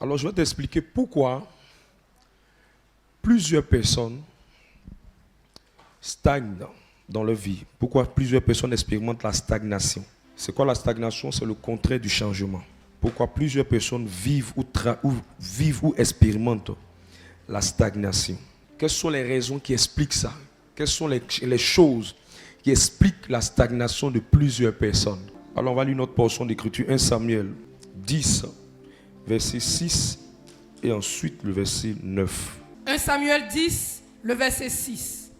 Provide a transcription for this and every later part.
Alors, je vais t'expliquer pourquoi plusieurs personnes stagnent dans leur vie. Pourquoi plusieurs personnes expérimentent la stagnation. C'est quoi la stagnation? C'est le contraire du changement. Pourquoi plusieurs personnes vivent ou expérimentent la stagnation. Quelles sont les raisons qui expliquent ça? Quelles sont les choses qui expliquent la stagnation de plusieurs personnes? Alors on va lire notre portion d'écriture, 1 Samuel 10, verset 6 et ensuite le verset 9. 1 Samuel 10, le verset 6.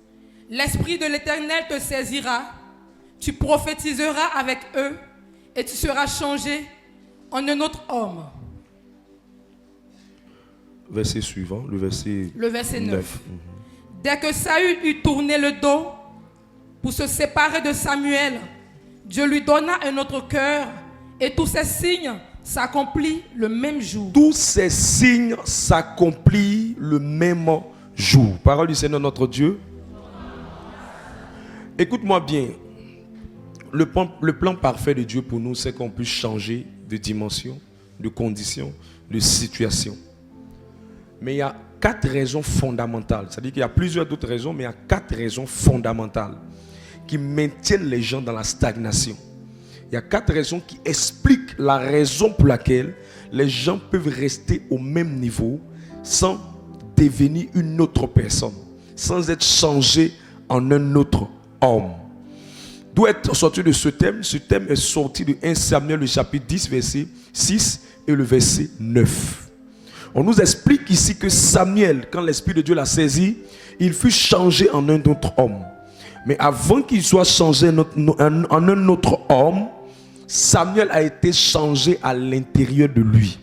L'Esprit de l'Éternel te saisira, tu prophétiseras avec eux et tu seras changé en un autre homme. Verset suivant, le verset 9. Dès que Saül eut tourné le dos pour se séparer de Samuel, Dieu lui donna un autre cœur et tous ces signes s'accomplissent le même jour. Tous ces signes s'accomplissent le même jour. Parole du Seigneur notre Dieu. Écoute-moi bien. Le plan parfait de Dieu pour nous, c'est qu'on puisse changer de dimension, de condition, de situation. Mais il y a 4 raisons fondamentales. C'est-à-dire qu'il y a plusieurs d'autres raisons, mais il y a 4 raisons fondamentales qui maintiennent les gens dans la stagnation. Il y a 4 raisons qui expliquent la raison pour laquelle les gens peuvent rester au même niveau sans devenir une autre personne, sans être changés en un autre homme. D'où est sorti de ce thème? Ce thème est sorti de 1 Samuel, le chapitre 10, verset 6 et le verset 9. On nous explique ici que Samuel, quand l'Esprit de Dieu l'a saisi, il fut changé en un autre homme. Mais avant qu'il soit changé en un autre homme, Samuel a été changé à l'intérieur de lui.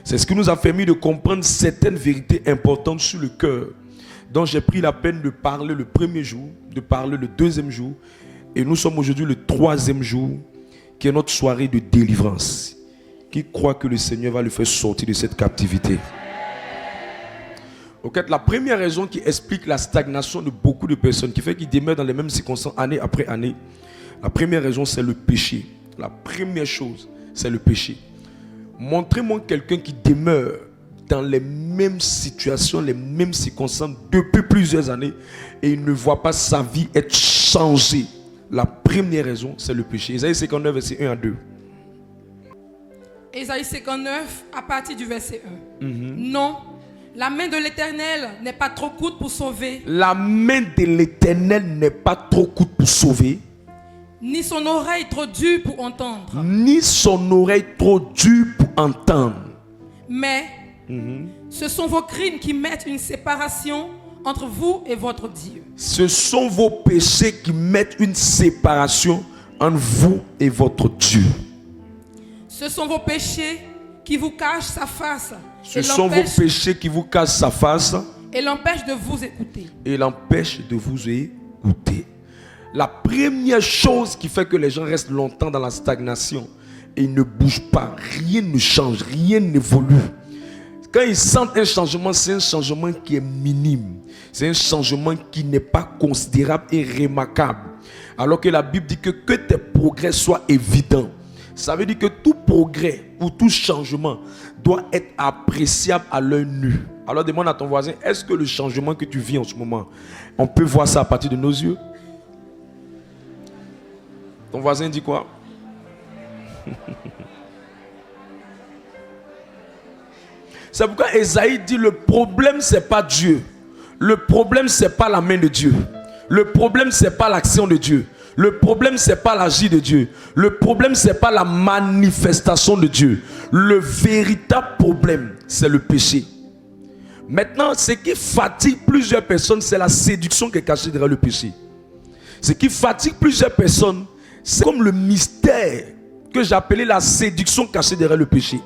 C'est ce qui nous a permis de comprendre certaines vérités importantes sur le cœur, dont j'ai pris la peine de parler le premier jour, de parler le deuxième jour, et nous sommes aujourd'hui le 3e jour, qui est notre soirée de délivrance. Qui croit que le Seigneur va le faire sortir de cette captivité? Ok, la première raison qui explique la stagnation de beaucoup de personnes, qui fait qu'ils demeurent dans les mêmes circonstances année après année, la première raison c'est le péché. La première chose c'est le péché. Montrez-moi quelqu'un qui demeure dans les mêmes situations, les mêmes circonstances depuis plusieurs années et il ne voit pas sa vie être changée. La première raison c'est le péché. Isaïe 59 verset 1 à 2. Ésaïe 59 à partir du verset 1. Non, la main de l'Éternel n'est pas trop courte pour sauver. La main de l'Éternel n'est pas trop courte pour sauver. Ni son oreille trop dure pour entendre. Ni son oreille trop dure pour entendre. Mais ce sont vos crimes qui mettent une séparation entre vous et votre Dieu. Ce sont vos péchés qui mettent une séparation entre vous et votre Dieu. Ce sont vos péchés qui vous cachent sa face. Ce sont vos péchés qui vous cachent sa face. Et l'empêchent de vous écouter. Et l'empêchent de vous écouter. La première chose qui fait que les gens restent longtemps dans la stagnation et ils ne bougent pas, rien ne change, rien n'évolue. Quand ils sentent un changement, c'est un changement qui est minime. C'est un changement qui n'est pas considérable et remarquable. Alors que la Bible dit que tes progrès soient évidents. Ça veut dire que tout progrès ou tout changement doit être appréciable à l'œil nu. Alors demande à ton voisin, est-ce que le changement que tu vis en ce moment, on peut voir ça à partir de nos yeux? Ton voisin dit quoi? C'est pourquoi Esaïe dit le problème c'est pas Dieu. Le problème c'est pas la main de Dieu. Le problème c'est pas l'action de Dieu. Le problème c'est pas l'agir de Dieu. Le problème c'est pas la manifestation de Dieu. Le véritable problème c'est le péché. Maintenant, ce qui fatigue plusieurs personnes, c'est la séduction qui est cachée derrière le péché. Ce qui fatigue plusieurs personnes, c'est comme le mystère que j'appelais la séduction cachée derrière le péché.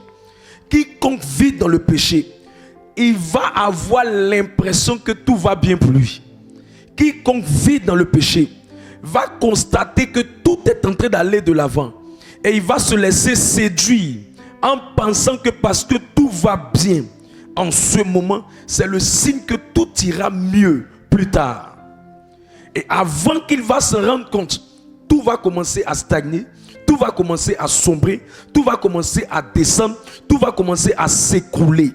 Quiconque vit dans le péché, il va avoir l'impression que tout va bien pour lui. Quiconque vit dans le péché va constater que tout est en train d'aller de l'avant. Et il va se laisser séduire en pensant que parce que tout va bien en ce moment, c'est le signe que tout ira mieux plus tard. Et avant qu'il va se rendre compte, tout va commencer à stagner, tout tout va commencer à sombrer, tout va commencer à descendre, tout va commencer à s'écrouler.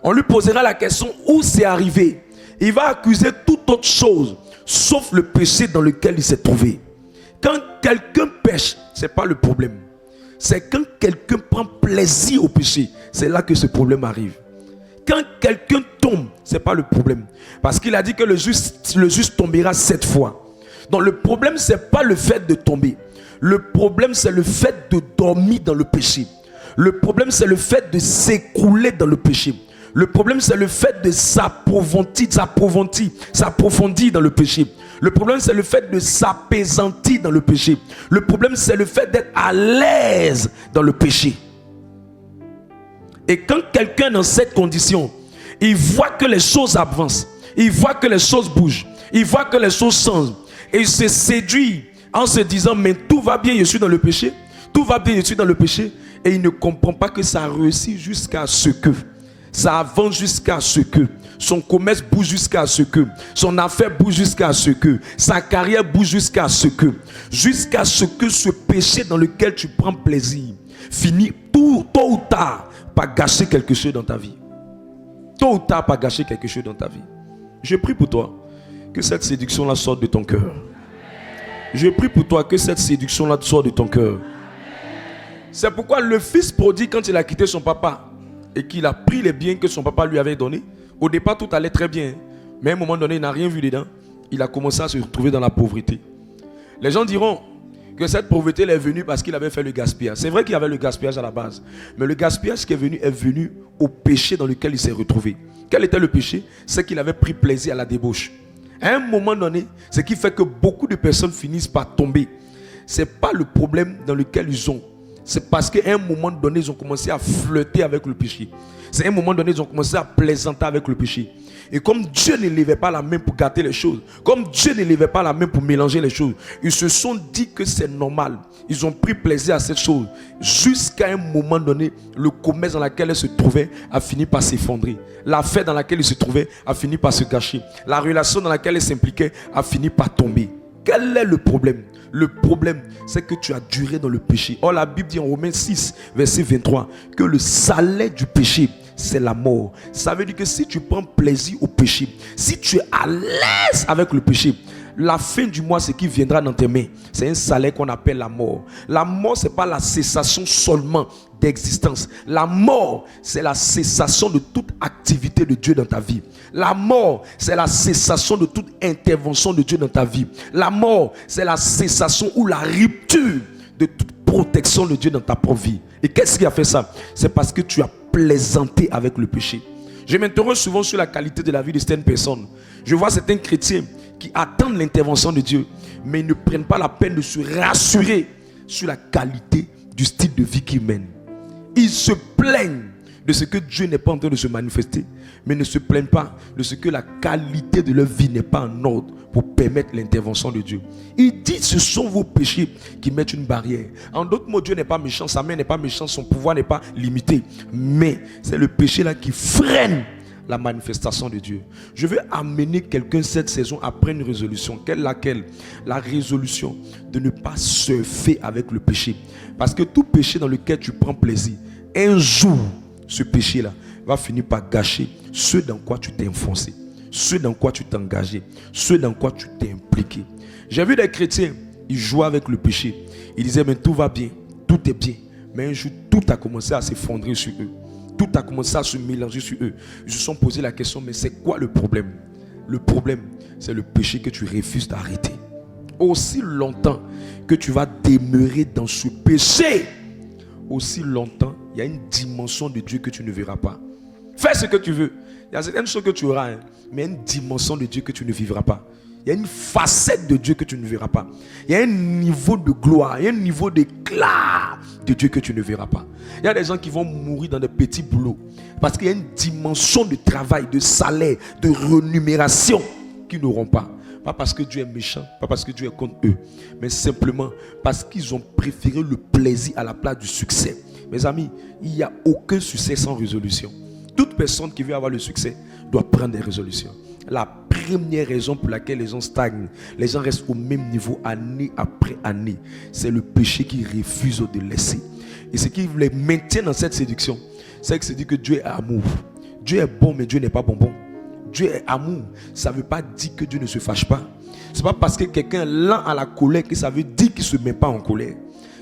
On lui posera la question où c'est arrivé. Il va accuser toute autre chose, sauf le péché dans lequel il s'est trouvé. Quand quelqu'un pêche, ce n'est pas le problème. C'est quand quelqu'un prend plaisir au péché, c'est là que ce problème arrive. Quand quelqu'un tombe, ce n'est pas le problème. Parce qu'il a dit que le juste tombera 7 fois. Donc le problème, ce n'est pas le fait de tomber. Le problème, c'est le fait de dormir dans le péché. Le problème, c'est le fait de s'écrouler dans le péché. Le problème, c'est le fait de s'approfondir dans le péché. Le problème, c'est le fait de s'apaisantir dans le péché. Le problème, c'est le fait d'être à l'aise dans le péché. Et quand quelqu'un est dans cette condition, il voit que les choses avancent, il voit que les choses bougent, il voit que les choses changent, et il se séduit en se disant, mais tout va bien, je suis dans le péché, tout va bien, je suis dans le péché, et il ne comprend pas que ça réussit jusqu'à ce que, ça avance jusqu'à ce que, son commerce bouge jusqu'à ce que, son affaire bouge jusqu'à ce que, sa carrière bouge jusqu'à ce que ce péché dans lequel tu prends plaisir finit tôt ou tard par gâcher quelque chose dans ta vie. Tôt ou tard par gâcher quelque chose dans ta vie. Je prie pour toi que cette séduction-là sorte de ton cœur. Je prie pour toi que cette séduction-là sorte de ton cœur. C'est pourquoi le fils prodigue, quand il a quitté son papa et qu'il a pris les biens que son papa lui avait donnés, au départ tout allait très bien, mais à un moment donné il n'a rien vu dedans. Il a commencé à se retrouver dans la pauvreté. Les gens diront que cette pauvreté est venue parce qu'il avait fait le gaspillage. C'est vrai qu'il y avait le gaspillage à la base, mais le gaspillage qui est venu au péché dans lequel il s'est retrouvé. Quel était le péché? C'est qu'il avait pris plaisir à la débauche. À un moment donné, ce qui fait que beaucoup de personnes finissent par tomber. Ce n'est pas le problème dans lequel ils sont. C'est parce qu'à un moment donné, ils ont commencé à flirter avec le péché. C'est à un moment donné, ils ont commencé à plaisanter avec le péché. Et comme Dieu ne levait pas la main pour gâter les choses, comme Dieu ne levait pas la main pour mélanger les choses, ils se sont dit que c'est normal. Ils ont pris plaisir à cette chose. Jusqu'à un moment donné, le commerce dans lequel ils se trouvaient a fini par s'effondrer. L'affaire dans laquelle ils se trouvaient a fini par se gâcher. La relation dans laquelle ils s'impliquaient a fini par tomber. Quel est le problème? Le problème, c'est que tu as duré dans le péché. Or, la Bible dit en Romains 6, verset 23, que le salaire du péché, c'est la mort. Ça veut dire que si tu prends plaisir au péché, si tu es à l'aise avec le péché, la fin du mois, ce qui viendra dans tes mains, c'est un salaire qu'on appelle la mort. La mort, ce n'est pas la cessation seulement d'existence. La mort, c'est la cessation de toute activité de Dieu dans ta vie. La mort, c'est la cessation de toute intervention de Dieu dans ta vie. La mort, c'est la cessation ou la rupture de toute protection de Dieu dans ta propre vie. Et qu'est-ce qui a fait ça? C'est parce que tu as plaisanté avec le péché. Je m'interroge souvent sur la qualité de la vie de certaines personnes. Je vois certains chrétiens qui attendent l'intervention de Dieu, mais ils ne prennent pas la peine de se rassurer sur la qualité du style de vie qu'ils mènent. Ils se plaignent de ce que Dieu n'est pas en train de se manifester, mais ne se plaignent pas de ce que la qualité de leur vie n'est pas en ordre pour permettre l'intervention de Dieu. Il dit, ce sont vos péchés qui mettent une barrière. En d'autres mots, Dieu n'est pas méchant, sa main n'est pas méchante, son pouvoir n'est pas limité, mais c'est le péché là qui freine la manifestation de Dieu. Je veux amener quelqu'un cette saison à prendre une résolution. Laquelle? La résolution de ne pas surfer avec le péché. Parce que tout péché dans lequel tu prends plaisir, un jour, ce péché-là va finir par gâcher ce dans quoi tu t'es enfoncé, ce dans quoi tu t'es engagé, ce dans quoi tu t'es impliqué. J'ai vu des chrétiens, ils jouaient avec le péché. Ils disaient, mais tout va bien, tout est bien. Mais un jour, tout a commencé à s'effondrer sur eux. Tout a commencé à se mélanger sur eux. Ils se sont posé la question, mais c'est quoi le problème? Le problème, c'est le péché que tu refuses d'arrêter. Aussi longtemps que tu vas demeurer dans ce péché, aussi longtemps, il y a une dimension de Dieu que tu ne verras pas. Fais ce que tu veux. Il y a certaines choses que tu auras, mais il y a une dimension de Dieu que tu ne vivras pas. Il y a une facette de Dieu que tu ne verras pas. Il y a un niveau de gloire, il y a un niveau d'éclat de Dieu que tu ne verras pas. Il y a des gens qui vont mourir dans des petits boulots parce qu'il y a une dimension de travail, de salaire, de rémunération qu'ils n'auront pas. Pas parce que Dieu est méchant, pas parce que Dieu est contre eux, mais simplement parce qu'ils ont préféré le plaisir à la place du succès. Mes amis, il n'y a aucun succès sans résolution. Toute personne qui veut avoir le succès doit prendre des résolutions. La première raison pour laquelle les gens stagnent, les gens restent au même niveau année après année, c'est le péché qui refuse de laisser. Et ce qui les maintient dans cette séduction, c'est que c'est dit que Dieu est amour. Dieu est bon, mais Dieu n'est pas bonbon. Dieu est amour. Ça ne veut pas dire que Dieu ne se fâche pas. Ce n'est pas parce que quelqu'un est lent à la colère que ça veut dire qu'il ne se met pas en colère.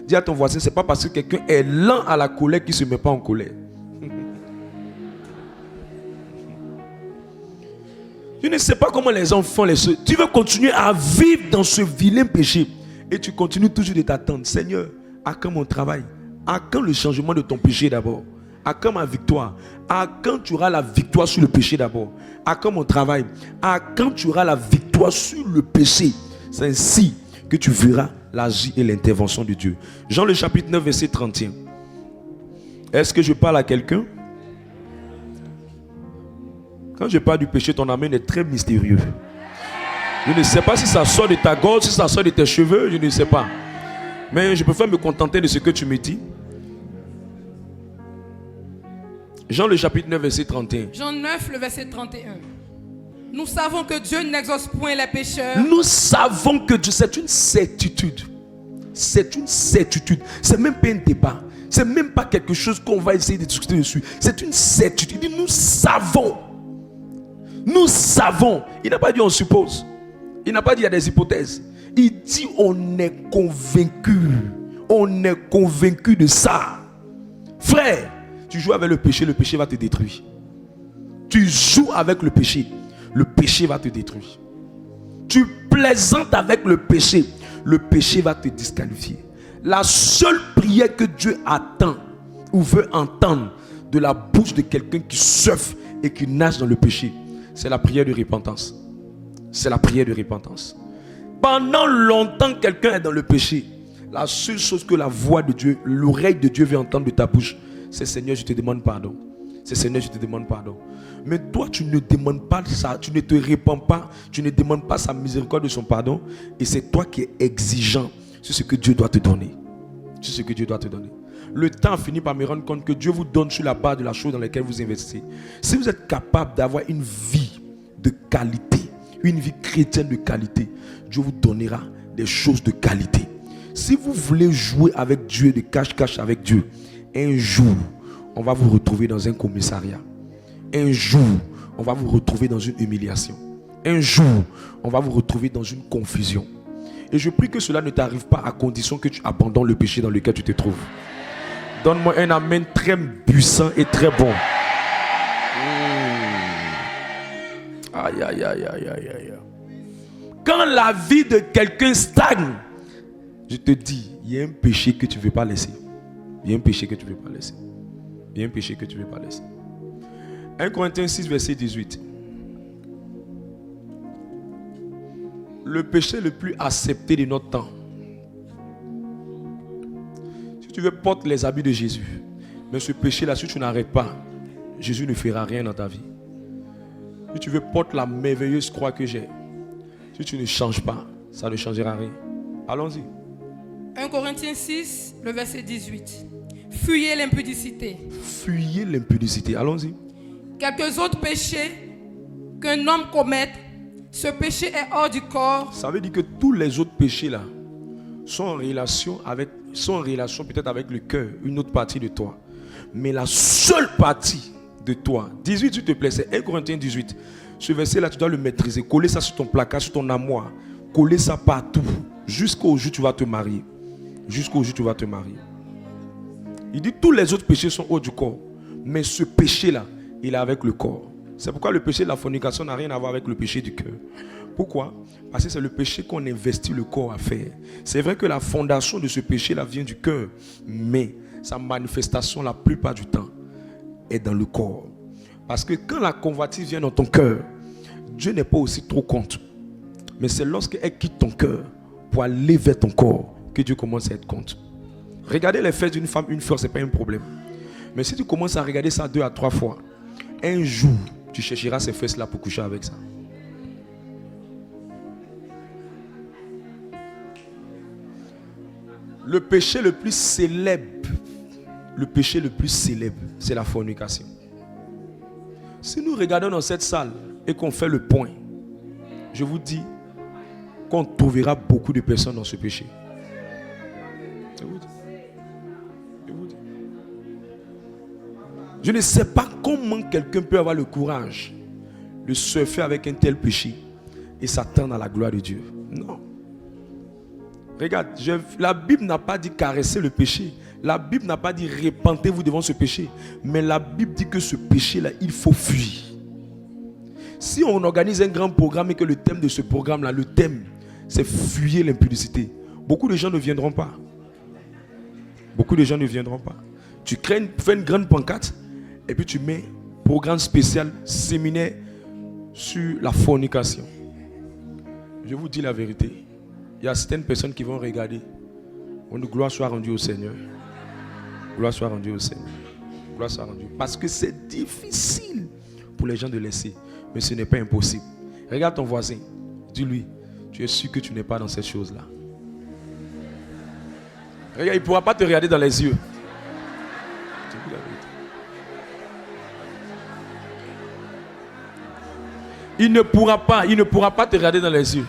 Dis à ton voisin, ce n'est pas parce que quelqu'un est lent à la colère qu'il ne se met pas en colère. Tu ne sais pas comment les gens font les choses. Tu veux continuer à vivre dans ce vilain péché. Et tu continues toujours de t'attendre. Seigneur, à quand mon travail? À quand le changement de ton péché d'abord? À quand ma victoire? À quand tu auras la victoire sur le péché d'abord? À quand mon travail? À quand tu auras la victoire sur le péché? C'est ainsi que tu verras l'agir et l'intervention de Dieu. Jean le chapitre 9 verset 31. Est-ce que je parle à quelqu'un? Quand je parle du péché, ton amen est très mystérieux. Je ne sais pas si ça sort de ta gorge, si ça sort de tes cheveux, je ne sais pas. Mais je préfère me contenter de ce que tu me dis. Jean le chapitre 9 verset 31. Jean 9 le verset 31. Nous savons que Dieu n'exauce point les pécheurs. Nous savons que Dieu, c'est une certitude. C'est une certitude. C'est même pas un débat. C'est même pas quelque chose qu'on va essayer de discuter dessus. C'est une certitude. Il dit nous savons. Nous savons. Il n'a pas dit on suppose. Il n'a pas dit il y a des hypothèses. Il dit on est convaincu. On est convaincu de ça. Frère, tu joues avec le péché va te détruire. Tu joues avec le péché va te détruire. Tu plaisantes avec le péché va te disqualifier. La seule prière que Dieu attend ou veut entendre de la bouche de quelqu'un qui souffre et qui nage dans le péché, c'est la prière de repentance. C'est la prière de repentance. Pendant longtemps, quelqu'un est dans le péché. La seule chose que la voix de Dieu, l'oreille de Dieu veut entendre de ta bouche, c'est Seigneur, je te demande pardon. C'est Seigneur, je te demande pardon. Mais toi, tu ne demandes pas ça, tu ne te répands pas, tu ne demandes pas sa miséricorde de son pardon. Et c'est toi qui es exigeant sur ce que Dieu doit te donner. Sur ce que Dieu doit te donner. Le temps finit par me rendre compte que Dieu vous donne sur la base de la chose dans laquelle vous investissez. Si vous êtes capable d'avoir une vie de qualité, une vie chrétienne de qualité, Dieu vous donnera des choses de qualité. Si vous voulez jouer avec Dieu, de cache-cache avec Dieu, un jour, on va vous retrouver dans un commissariat. Un jour, on va vous retrouver dans une humiliation. Un jour, on va vous retrouver dans une confusion. Et je prie que cela ne t'arrive pas à condition que tu abandonnes le péché dans lequel tu te trouves. Donne-moi un amen très puissant et très bon. Aïe, aïe, aïe, aïe, aïe, aïe. Quand la vie de quelqu'un stagne, je te dis, il y a un péché que tu ne veux pas laisser. Il y a un péché que tu ne veux pas laisser. Il y a un péché que tu ne veux pas laisser. 1 Corinthiens 6, verset 18. Le péché le plus accepté de notre temps. Si tu veux, porte les habits de Jésus. Mais ce péché-là, si tu n'arrêtes pas, Jésus ne fera rien dans ta vie. Si tu veux, porte la merveilleuse croix que j'ai. Si tu ne changes pas, ça ne changera rien. Allons-y. 1 Corinthiens 6, le verset 18. Fuyez l'impudicité. Fuyez l'impudicité. Allons-y. Quelques autres péchés qu'un homme commette, ce péché est hors du corps. Ça veut dire que tous les autres péchés là sont en relation peut-être avec le cœur, une autre partie de toi. Mais la seule partie de toi, 18 s'il te plaît, c'est 1 Corinthiens 18. Ce verset là, tu dois le maîtriser. Coller ça sur ton placard, sur ton armoire. Coller ça partout. Jusqu'au jour où tu vas te marier. Jusqu'au jour où tu vas te marier. Il dit tous les autres péchés sont hors du corps. Mais ce péché là, il est avec le corps. C'est pourquoi le péché de la fornication n'a rien à voir avec le péché du cœur. Pourquoi? Parce que c'est le péché qu'on investit le corps à faire. C'est vrai que la fondation de ce péché-là vient du cœur. Mais sa manifestation, la plupart du temps, est dans le corps. Parce que quand la convoitise vient dans ton cœur, Dieu n'est pas aussi trop contre. Mais c'est lorsqu'elle quitte ton cœur pour aller vers ton corps que Dieu commence à être contre. Regarder les fesses d'une femme une fois, ce n'est pas un problème. Mais si tu commences à regarder ça 2 à 3 fois, un jour, tu chercheras ces fesses-là pour coucher avec ça. Le péché le plus célèbre, c'est la fornication. Si nous regardons dans cette salle et qu'on fait le point, je vous dis qu'on trouvera beaucoup de personnes dans ce péché. Je vous dis. Je vous dis. Je ne sais pas comment quelqu'un peut avoir le courage de surfer avec un tel péché et s'attendre à la gloire de Dieu. Non. Regarde, la Bible n'a pas dit caresser le péché. La Bible n'a pas dit repentez-vous devant ce péché. Mais la Bible dit que ce péché-là, il faut fuir. Si on organise un grand programme et que le thème de ce programme-là, le thème, c'est fuir l'impudicité, beaucoup de gens ne viendront pas. Beaucoup de gens ne viendront pas. Tu fais une grande pancarte et puis tu mets programme spécial, séminaire sur la fornication. Je vous dis la vérité. Il y a certaines personnes qui vont regarder. On dit gloire soit rendue au Seigneur. Gloire soit rendue au Seigneur. Gloire soit rendue. Parce que c'est difficile pour les gens de laisser. Mais ce n'est pas impossible. Regarde ton voisin. Dis-lui, tu es sûr que tu n'es pas dans cette chose-là. Regarde, il ne pourra pas te regarder dans les yeux. Il ne pourra pas te regarder dans les yeux.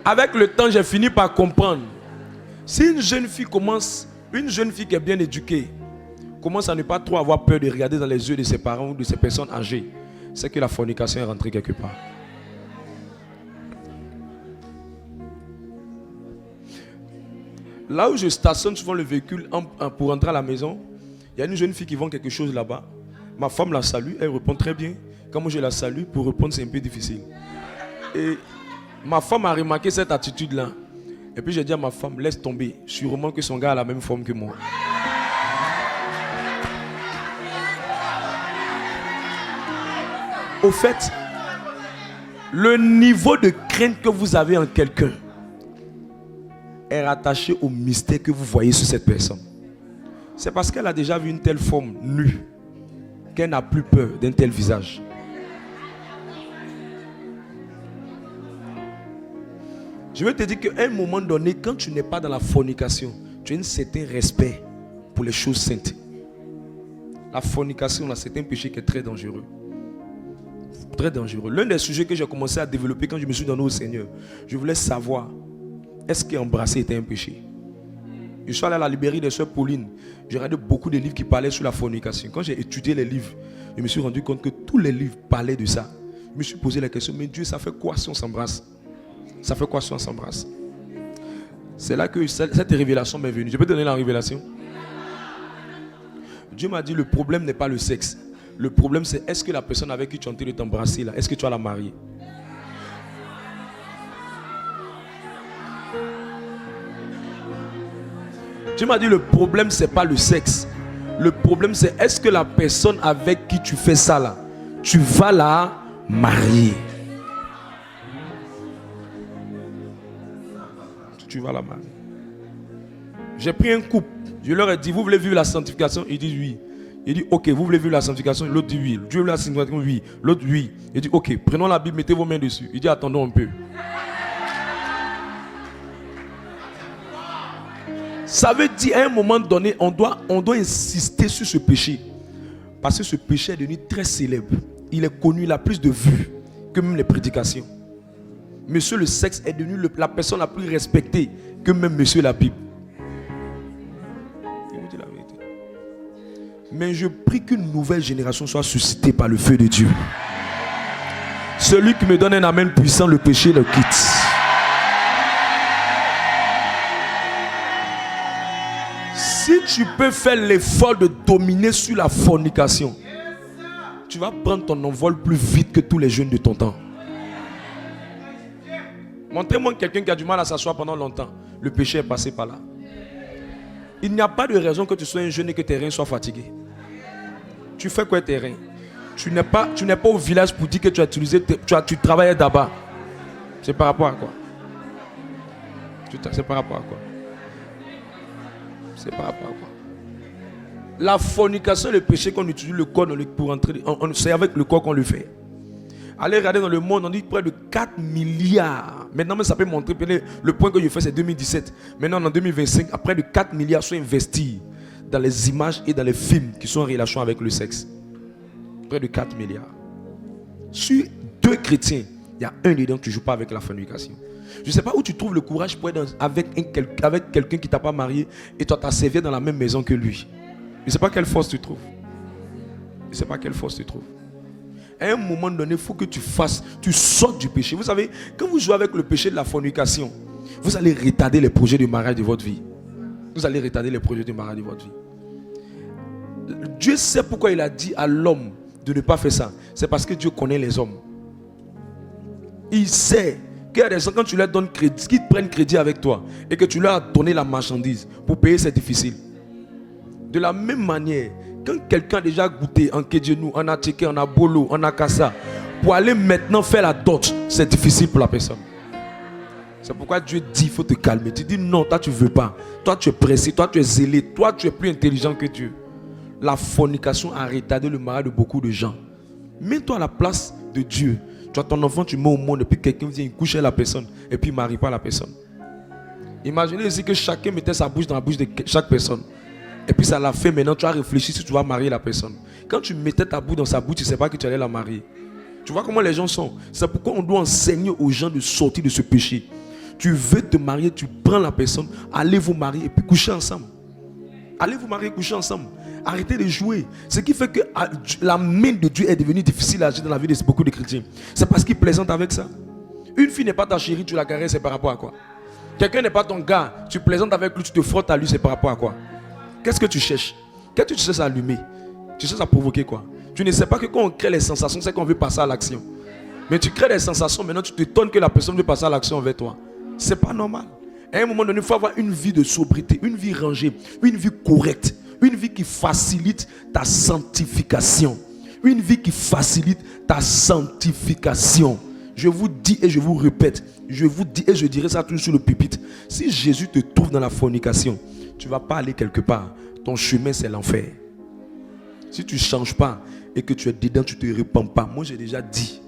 Avec le temps, j'ai fini par comprendre. Si une jeune fille qui est bien éduquée, commence à ne pas trop avoir peur de regarder dans les yeux de ses parents ou de ses personnes âgées, c'est que la fornication est rentrée quelque part. Là où je stationne souvent le véhicule pour rentrer à la maison, il y a une jeune fille qui vend quelque chose là-bas. Ma femme la salue, elle répond très bien. Quand moi je la salue, pour répondre c'est un peu difficile. Et ma femme a remarqué cette attitude-là. Et puis j'ai dit à ma femme, laisse tomber. Sûrement que son gars a la même forme que moi. Au fait, le niveau de crainte que vous avez en quelqu'un est rattaché au mystère que vous voyez sur cette personne. C'est parce qu'elle a déjà vu une telle forme nue qu'elle n'a plus peur d'un tel visage. Je veux te dire qu'à un moment donné, quand tu n'es pas dans la fornication, tu as un certain respect pour les choses saintes. La fornication, c'est un péché qui est très dangereux. Très dangereux. L'un des sujets que j'ai commencé à développer quand je me suis donné au Seigneur, je voulais savoir, est-ce qu'embrasser était un péché? Je suis allé à la librairie de Sœur Pauline. J'ai regardé beaucoup de livres qui parlaient sur la fornication. Quand j'ai étudié les livres, je me suis rendu compte que tous les livres parlaient de ça. Je me suis posé la question, mais Dieu, ça fait quoi si on s'embrasse? Ça fait quoi si on s'embrasse? C'est là que cette révélation m'est venue. Je peux te donner la révélation? Dieu m'a dit, le problème n'est pas le sexe. Le problème c'est, est-ce que la personne avec qui tu es en train de t'embrasser là, est-ce que tu vas la marier? Dieu m'a dit, le problème c'est pas le sexe. Le problème c'est, est-ce que la personne avec qui tu fais ça là, tu vas la marier? Tu vas la marier. J'ai pris un couple. Je leur ai dit, vous voulez vivre la sanctification? Ils disent oui. Il dit, ok, vous voulez vivre la sanctification? L'autre dit oui. Dieu veut la sanctification? Oui. L'autre, oui. Il dit, ok, prenons la Bible, mettez vos mains dessus. Il dit, attendons un peu. Ça veut dire, à un moment donné, on doit insister sur ce péché. Parce que ce péché est devenu très célèbre. Il est connu, il a plus de vues que même les prédications. Monsieur le sexe est devenu la personne la plus respectée que même monsieur la Bible. Je vous dis la vérité. Mais je prie qu'une nouvelle génération soit suscitée par le feu de Dieu. Celui qui me donne un amen puissant, le péché le quitte. Si tu peux faire l'effort de dominer sur la fornication, tu vas prendre ton envol plus vite que tous les jeunes de ton temps. Montrez-moi quelqu'un qui a du mal à s'asseoir pendant longtemps. Le péché est passé par là. Il n'y a pas de raison que tu sois un jeune et que tes reins soient fatigués. Tu fais quoi tes reins? Tu n'es pas au village pour dire que tu as utilisé, tu travaillais d'abord. C'est par rapport à quoi? C'est par rapport à quoi? C'est par rapport à quoi? La fornication, le péché qu'on utilise le corps pour entrer, c'est avec le corps qu'on le fait. Allez regarder dans le monde, on dit près de 4 milliards. Maintenant, ça peut montrer, le point que je fais c'est 2017. Maintenant, en 2025, près de 4 milliards sont investis dans les images et dans les films qui sont en relation avec le sexe. Près de 4 milliards. Sur 2 chrétiens, il y a un dedans qui ne joue pas avec la fornication. Je ne sais pas où tu trouves le courage pour être avec quelqu'un qui ne t'a pas marié et toi tu as servi dans la même maison que lui. Je ne sais pas quelle force tu trouves. Je ne sais pas quelle force tu trouves. À un moment donné, il faut que tu sortes du péché. Vous savez, quand vous jouez avec le péché de la fornication, vous allez retarder les projets de mariage de votre vie. Vous allez retarder les projets de mariage de votre vie. Dieu sait pourquoi il a dit à l'homme de ne pas faire ça. C'est parce que Dieu connaît les hommes. Il sait qu'il y a des gens, quand tu leur donnes crédit, qu'ils prennent crédit avec toi et que tu leur as donné la marchandise, pour payer, c'est difficile. De la même manière, quand quelqu'un a déjà goûté en Kedjenou, en Atcheke, en Abolo, en Akassa, pour aller maintenant faire la dot, c'est difficile pour la personne. C'est pourquoi Dieu dit, il faut te calmer. Tu dis non, toi tu ne veux pas. Toi tu es pressé, toi tu es zélé, toi tu es plus intelligent que Dieu. La fornication a retardé le mariage de beaucoup de gens. Mets-toi à la place de Dieu. Tu as ton enfant, tu mets au monde et puis quelqu'un vient coucher la personne et puis il ne marie pas la personne. Imaginez ici que chacun mettait sa bouche dans la bouche de chaque personne. Et puis ça l'a fait, maintenant tu as réfléchi si tu vas marier la personne. Quand tu mettais ta bouche dans sa bouche, tu ne sais pas que tu allais la marier. Tu vois comment les gens sont. C'est pourquoi on doit enseigner aux gens de sortir de ce péché. Tu veux te marier, tu prends la personne, allez vous marier et puis coucher ensemble. Allez vous marier, coucher ensemble. Arrêtez de jouer. Ce qui fait que la main de Dieu est devenue difficile à agir dans la vie de beaucoup de chrétiens. C'est parce qu'il plaisante avec ça. Une fille n'est pas ta chérie, tu la caresses, c'est par rapport à quoi? Quelqu'un n'est pas ton gars, tu plaisantes avec lui, tu te frottes à lui, c'est par rapport à quoi? Qu'est-ce que tu cherches? Qu'est-ce que tu cherches à allumer? Tu cherches à provoquer quoi? Tu ne sais pas que quand on crée les sensations, c'est qu'on veut passer à l'action. Mais tu crées des sensations, maintenant tu t'étonnes que la personne veut passer à l'action envers toi. C'est pas normal. À un moment donné, il faut avoir une vie de sobriété, une vie rangée, une vie correcte, une vie qui facilite ta sanctification. Une vie qui facilite ta sanctification. Je vous dis et je vous répète, je vous dis et je dirai ça toujours sur le pupitre. Si Jésus te trouve dans la fornication, tu ne vas pas aller quelque part. Ton chemin, c'est l'enfer. Si tu ne changes pas et que tu es dedans, tu ne te répands pas. Moi, j'ai déjà dit,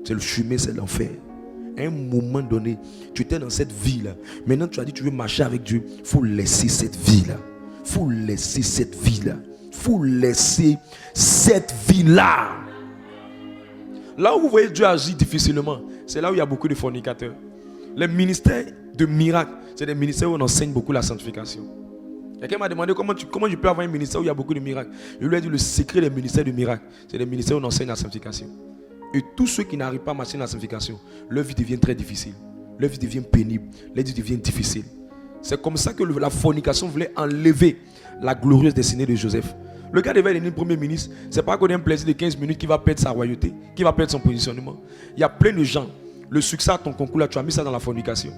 c'est le chemin, c'est l'enfer. À un moment donné, tu étais dans cette vie-là. Maintenant, tu as dit, tu veux marcher avec Dieu. Il faut laisser cette vie-là. Il faut laisser cette vie-là. Il faut laisser cette vie-là. Là où vous voyez Dieu agir difficilement, c'est là où il y a beaucoup de fornicateurs. Les ministères de miracles, c'est des ministères où on enseigne beaucoup la sanctification. Quelqu'un m'a demandé comment je peux avoir un ministère où il y a beaucoup de miracles. Je lui ai dit le secret des ministères de miracles, c'est des ministères où on enseigne la sanctification. Et tous ceux qui n'arrivent pas à marcher dans la sanctification, leur vie devient très difficile. Leur vie devient pénible. Leur vie devient difficile. C'est comme ça que la fornication voulait enlever la glorieuse destinée de Joseph. Le gars devait devenir premier ministre. Ce n'est pas qu'on ait un plaisir de 15 minutes qui va perdre sa royauté, qui va perdre son positionnement. Il y a plein de gens. Le succès à ton concours là, tu as mis ça dans la fornication.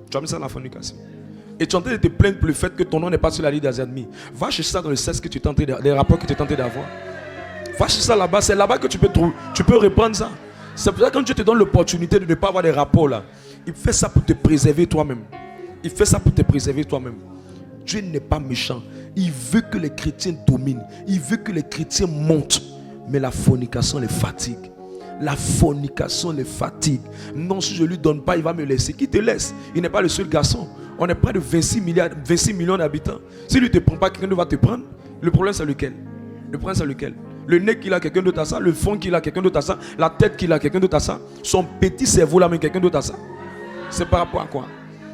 Tu as mis ça dans la fornication. Et tu es en train de te plaindre pour le fait que ton nom n'est pas sur la liste des admis. Va chercher ça dans le sexe que tu es tenté, les rapports que tu es tenté d'avoir. Va chercher ça là-bas. C'est là-bas que tu peux trouver. Tu peux reprendre ça. C'est pour ça que quand Dieu te donne l'opportunité de ne pas avoir des rapports là, il fait ça pour te préserver toi-même. Il fait ça pour te préserver toi-même. Dieu n'est pas méchant. Il veut que les chrétiens dominent. Il veut que les chrétiens montent. Mais la fornication les fatigue. La fornication les fatigue. Non, si je ne lui donne pas, il va me laisser. Qui te laisse? Il n'est pas le seul garçon. On est près de 26 millions d'habitants. S'il ne te prend pas, quelqu'un d'autre va te prendre. Le problème c'est lequel? Le problème c'est lequel? Le nez qu'il a, quelqu'un d'autre a ça. Le fond qu'il a, quelqu'un d'autre a ça. La tête qu'il a, quelqu'un d'autre a ça. Son petit cerveau là, mais quelqu'un d'autre a ça. C'est par rapport à quoi?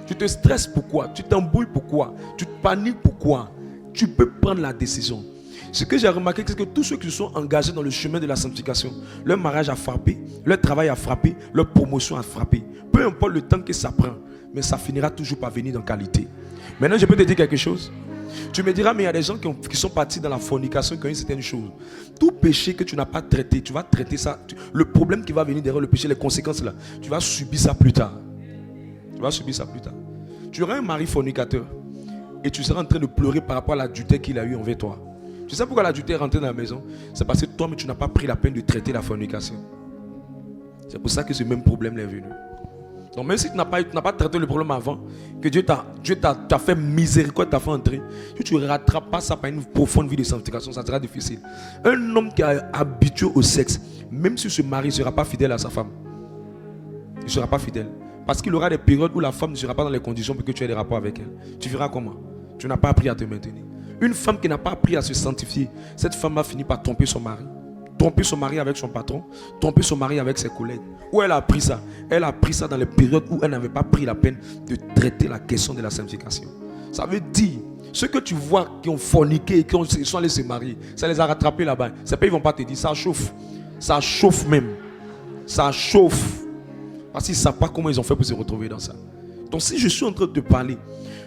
Tu te stresses pourquoi? Tu t'embrouilles pourquoi? Tu te paniques pourquoi? Tu peux prendre la décision. Ce que j'ai remarqué, c'est que tous ceux qui se sont engagés dans le chemin de la sanctification, leur mariage a frappé, leur travail a frappé, leur promotion a frappé. Peu importe le temps que ça prend, mais ça finira toujours par venir dans qualité. Maintenant, je peux te dire quelque chose. Tu me diras, mais il y a des gens qui sont partis dans la fornication, qui ont une certaine chose. Tout péché que tu n'as pas traité, tu vas traiter ça. Le problème qui va venir derrière le péché, les conséquences là, tu vas subir ça plus tard. Tu vas subir ça plus tard. Tu auras un mari fornicateur et tu seras en train de pleurer par rapport à l'adultère qu'il a eu envers toi. Tu sais pourquoi l'adultère est rentré dans la maison? C'est parce que toi, mais tu n'as pas pris la peine de traiter la fornication. C'est pour ça que ce même problème est venu. Donc même si tu n'as pas traité le problème avant, que Dieu t'a fait miséricorde, t'a fait entrer, si tu ne rattrapes pas ça par une profonde vie de sanctification, ça sera difficile. Un homme qui est habitué au sexe, même si ce mari ne sera pas fidèle à sa femme, il ne sera pas fidèle. Parce qu'il aura des périodes où la femme ne sera pas dans les conditions pour que tu aies des rapports avec elle. Tu feras comment? Tu n'as pas appris à te maintenir. Une femme qui n'a pas appris à se sanctifier, cette femme va finir par tromper son mari. tromper son mari avec son patron, tromper son mari avec ses collègues. Où elle a appris ça? Elle a appris ça dans les périodes où elle n'avait pas pris la peine de traiter la question de la sanctification. Ça veut dire, ceux que tu vois qui ont forniqué et qui sont allés se marier, ça les a rattrapés là-bas. C'est pas, ils ne vont pas te dire, ça chauffe. Ça chauffe même. Ça chauffe. Parce qu'ils ne savent pas comment ils ont fait pour se retrouver dans ça. Donc si je suis en train de te parler,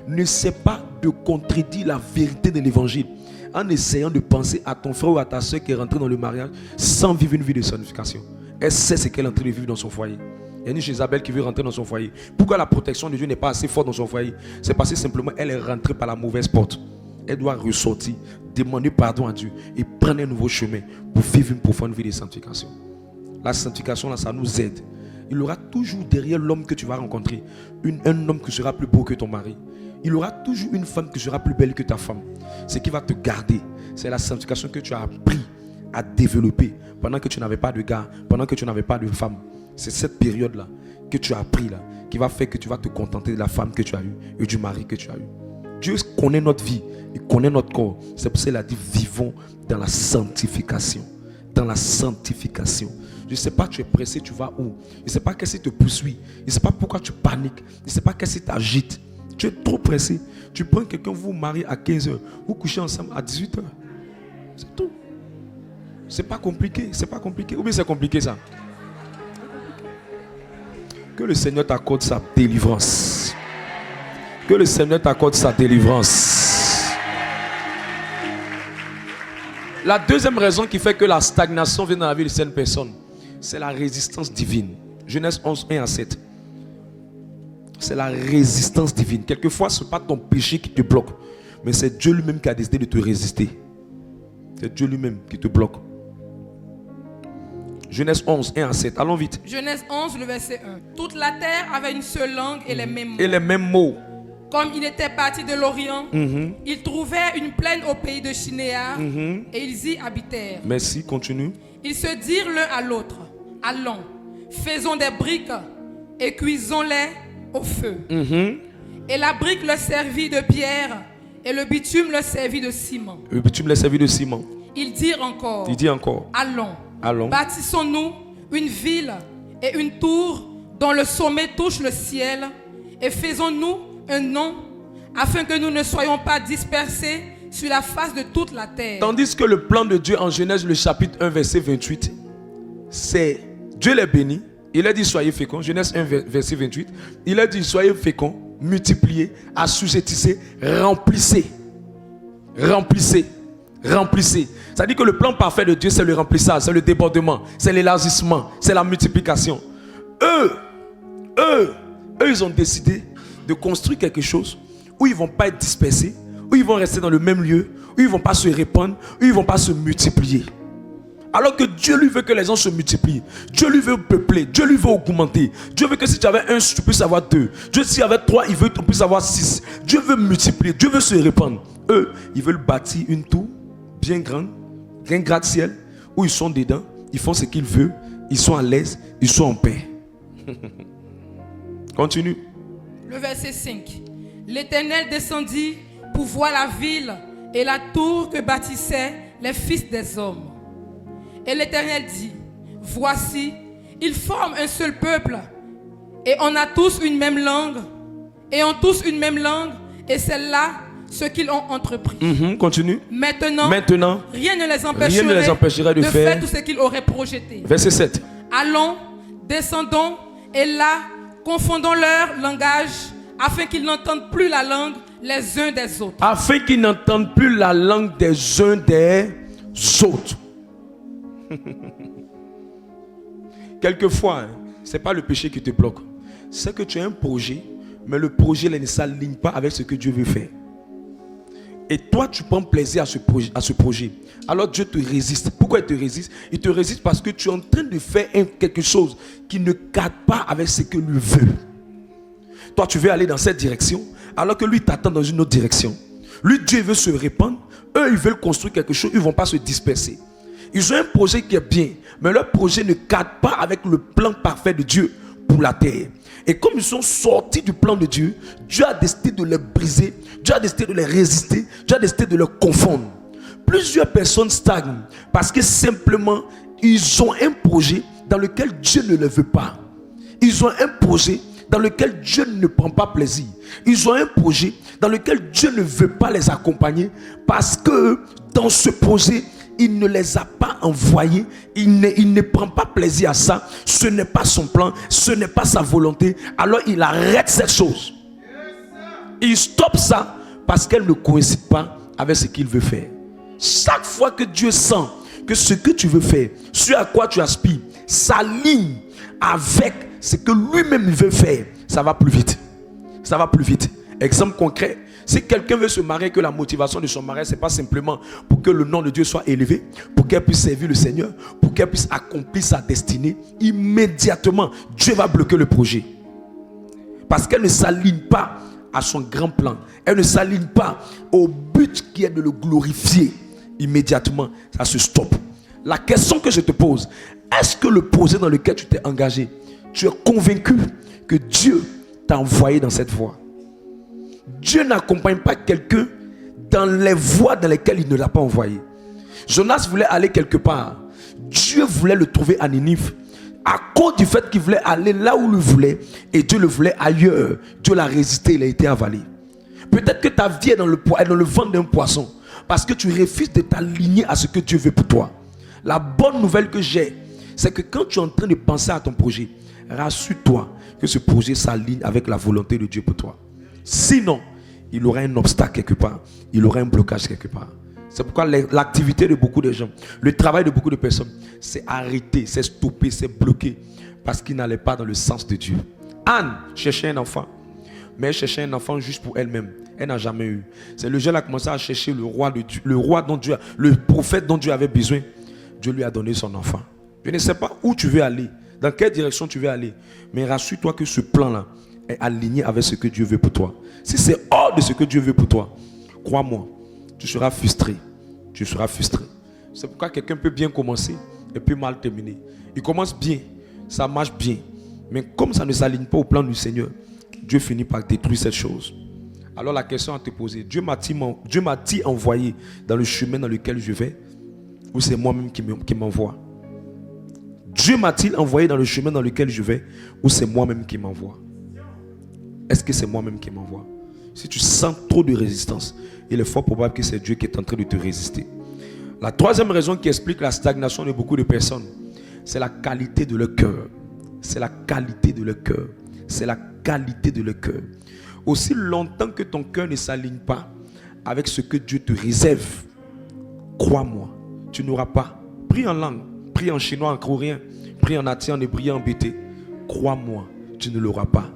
n'essaie pas de contredire la vérité de l'évangile en essayant de penser à ton frère ou à ta soeur qui est rentré dans le mariage sans vivre une vie de sanctification. Elle sait ce qu'elle est en train de vivre dans son foyer. Il y a une Jézabel qui veut rentrer dans son foyer. Pourquoi la protection de Dieu n'est pas assez forte dans son foyer? C'est parce que simplement elle est rentrée par la mauvaise porte. Elle doit ressortir, demander pardon à Dieu et prendre un nouveau chemin pour vivre une profonde vie de sanctification. La sanctification, là, ça nous aide. Il y aura toujours derrière l'homme que tu vas rencontrer un homme qui sera plus beau que ton mari. Il y aura toujours une femme qui sera plus belle que ta femme. Ce qui va te garder, c'est la sanctification que tu as appris à développer pendant que tu n'avais pas de gars, pendant que tu n'avais pas de femme. C'est cette période-là que tu as appris là, qui va faire que tu vas te contenter de la femme que tu as eue et du mari que tu as eu. Dieu connaît notre vie, il connaît notre corps. C'est pour ça qu'il a dit vivons dans la sanctification. Dans la sanctification. Je ne sais pas, tu es pressé, tu vas où? Je ne sais pas qu'est-ce qui te poursuit. Je ne sais pas pourquoi tu paniques. Je ne sais pas qu'est-ce qui t'agite. Tu es trop pressé. Tu prends quelqu'un, vous vous mariez à 15h, vous couchez ensemble à 18h. C'est tout. C'est pas compliqué, c'est pas compliqué. Ou bien c'est compliqué ça? Que le Seigneur t'accorde sa délivrance. Que le Seigneur t'accorde sa délivrance. La deuxième raison qui fait que la stagnation vient dans la vie de certaines personnes, c'est la résistance divine. Genèse 11, 1 à 7. C'est la résistance divine. Quelquefois, ce n'est pas ton péché qui te bloque, mais c'est Dieu lui-même qui a décidé de te résister. C'est Dieu lui-même qui te bloque. Genèse 11, 1 à 7. Allons vite. Genèse 11, le verset 1. Toute la terre avait une seule langue et les mêmes mots. Et les mêmes mots. Comme il était parti de l'Orient, ils trouvèrent une plaine au pays de Shinéar et ils y habitèrent. Merci, continue. Ils se dirent l'un à l'autre, allons, faisons des briques et cuisons-les au feu. Et la brique leur servit de pierre et le bitume leur servit de ciment. Le bitume leur servit de ciment. Ils dirent encore, allons, bâtissons-nous une ville et une tour dont le sommet touche le ciel et faisons-nous un nom afin que nous ne soyons pas dispersés sur la face de toute la terre. Tandis que le plan de Dieu en Genèse le chapitre 1 verset 28, c'est Dieu les bénit. Il a dit soyez féconds. Genèse 1 verset 28. Il a dit soyez féconds, multipliez, assujettissez, remplissez. Remplissez. Remplissez. Ça dit que le plan parfait de Dieu c'est le remplissage, c'est le débordement, c'est l'élargissement, c'est la multiplication. Eux, ils ont décidé de construire quelque chose où ils ne vont pas être dispersés, où ils vont rester dans le même lieu, où ils ne vont pas se répandre, où ils ne vont pas se multiplier. Alors que Dieu lui veut que les gens se multiplient. Dieu lui veut peupler, Dieu lui veut augmenter. Dieu veut que si tu avais un, tu puisses avoir deux. Dieu, si tu avais trois, il veut que tu puisses avoir six. Dieu veut multiplier, Dieu veut se répandre. Eux, ils veulent bâtir une tour bien grande, un gratte-ciel, où ils sont dedans, ils font ce qu'ils veulent, ils sont à l'aise, ils sont en paix. Continue. Le verset 5. L'Éternel descendit pour voir la ville et la tour que bâtissaient les fils des hommes. Et l'Éternel dit, voici, ils forment un seul peuple, et on a tous une même langue, et ont tous une même langue, et c'est là ce qu'ils ont entrepris. Continue. Maintenant, rien ne les empêcherait de faire tout ce qu'ils auraient projeté. Verset 7. Allons, descendons, et là, confondons leur langage, afin qu'ils n'entendent plus la langue les uns des autres. Afin qu'ils n'entendent plus la langue des uns des autres. Quelquefois, ce n'est pas le péché qui te bloque. C'est que tu as un projet, mais le projet ne s'aligne pas avec ce que Dieu veut faire. Et toi, tu prends plaisir à ce projet. Alors Dieu te résiste. Pourquoi il te résiste? Il te résiste parce que tu es en train de faire quelque chose qui ne cadre pas avec ce que lui veut. Toi, tu veux aller dans cette direction, alors que lui t'attend dans une autre direction. Lui, Dieu veut se répandre. Eux, ils veulent construire quelque chose. Ils ne vont pas se disperser. Ils ont un projet qui est bien, mais leur projet ne cadre pas avec le plan parfait de Dieu pour la terre. Et comme ils sont sortis du plan de Dieu, Dieu a décidé de les briser, Dieu a décidé de les résister, Dieu a décidé de les confondre. Plusieurs personnes stagnent parce que simplement, ils ont un projet dans lequel Dieu ne le veut pas. Ils ont un projet dans lequel Dieu ne prend pas plaisir. Ils ont un projet dans lequel Dieu ne veut pas les accompagner parce que dans ce projet, il ne les a pas envoyés. Il ne prend pas plaisir à ça. Ce n'est pas son plan. Ce n'est pas sa volonté. Alors il arrête cette chose. Il stoppe ça parce qu'elle ne coïncide pas avec ce qu'il veut faire. Chaque fois que Dieu sent que ce que tu veux faire, ce à quoi tu aspires, s'aligne avec ce que lui-même veut faire, ça va plus vite. Ça va plus vite. Exemple concret, si quelqu'un veut se marier, que la motivation de son mariage, ce n'est pas simplement pour que le nom de Dieu soit élevé, pour qu'elle puisse servir le Seigneur, pour qu'elle puisse accomplir sa destinée, immédiatement, Dieu va bloquer le projet. Parce qu'elle ne s'aligne pas à son grand plan. Elle ne s'aligne pas au but qui est de le glorifier. Immédiatement, ça se stoppe. La question que je te pose, est-ce que le projet dans lequel tu t'es engagé, tu es convaincu que Dieu t'a envoyé dans cette voie? Dieu n'accompagne pas quelqu'un dans les voies dans lesquelles il ne l'a pas envoyé. Jonas voulait aller quelque part. Dieu voulait le trouver à Ninive. À cause du fait qu'il voulait aller là où il le voulait, et Dieu le voulait ailleurs, Dieu l'a résisté, il a été avalé. Peut-être que ta vie est dans le ventre d'un poisson parce que tu refuses de t'aligner à ce que Dieu veut pour toi. La bonne nouvelle que j'ai, c'est que quand tu es en train de penser à ton projet, rassure-toi que ce projet s'aligne avec la volonté de Dieu pour toi. Sinon, il aura un obstacle quelque part, il aura un blocage quelque part. C'est pourquoi l'activité de beaucoup de gens, le travail de beaucoup de personnes, c'est arrêter, c'est stopper, c'est bloquer, parce qu'ils n'allaient pas dans le sens de Dieu. Anne cherchait un enfant, mais elle cherchait un enfant juste pour elle-même. Elle n'a jamais eu. C'est le jeune qui a commencé à chercher le roi de Dieu, le prophète dont Dieu avait besoin. Dieu lui a donné son enfant. Je ne sais pas où tu veux aller, dans quelle direction tu veux aller, mais rassure-toi que ce plan-là est aligné avec ce que Dieu veut pour toi. Si c'est hors de ce que Dieu veut pour toi, crois-moi, tu seras frustré. Tu seras frustré. C'est pourquoi quelqu'un peut bien commencer et peut mal terminer. Il commence bien, ça marche bien, mais comme ça ne s'aligne pas au plan du Seigneur, Dieu finit par détruire cette chose. Alors la question à te poser, Dieu m'a-t-il envoyé dans le chemin dans lequel je vais, ou c'est moi-même qui m'envoie? Dieu m'a-t-il envoyé dans le chemin dans lequel je vais, ou c'est moi-même qui m'envoie? Est-ce que c'est moi-même qui m'envoie? Si tu sens trop de résistance, il est fort probable que c'est Dieu qui est en train de te résister. La troisième raison qui explique la stagnation de beaucoup de personnes, c'est la qualité de leur cœur. C'est la qualité de leur cœur. C'est la qualité de leur cœur. Aussi longtemps que ton cœur ne s'aligne pas avec ce que Dieu te réserve, crois-moi, tu n'auras pas. Prie en langue, prie en chinois, en coréen, prie en athien, en hébreu, en bété. Crois-moi, tu ne l'auras pas.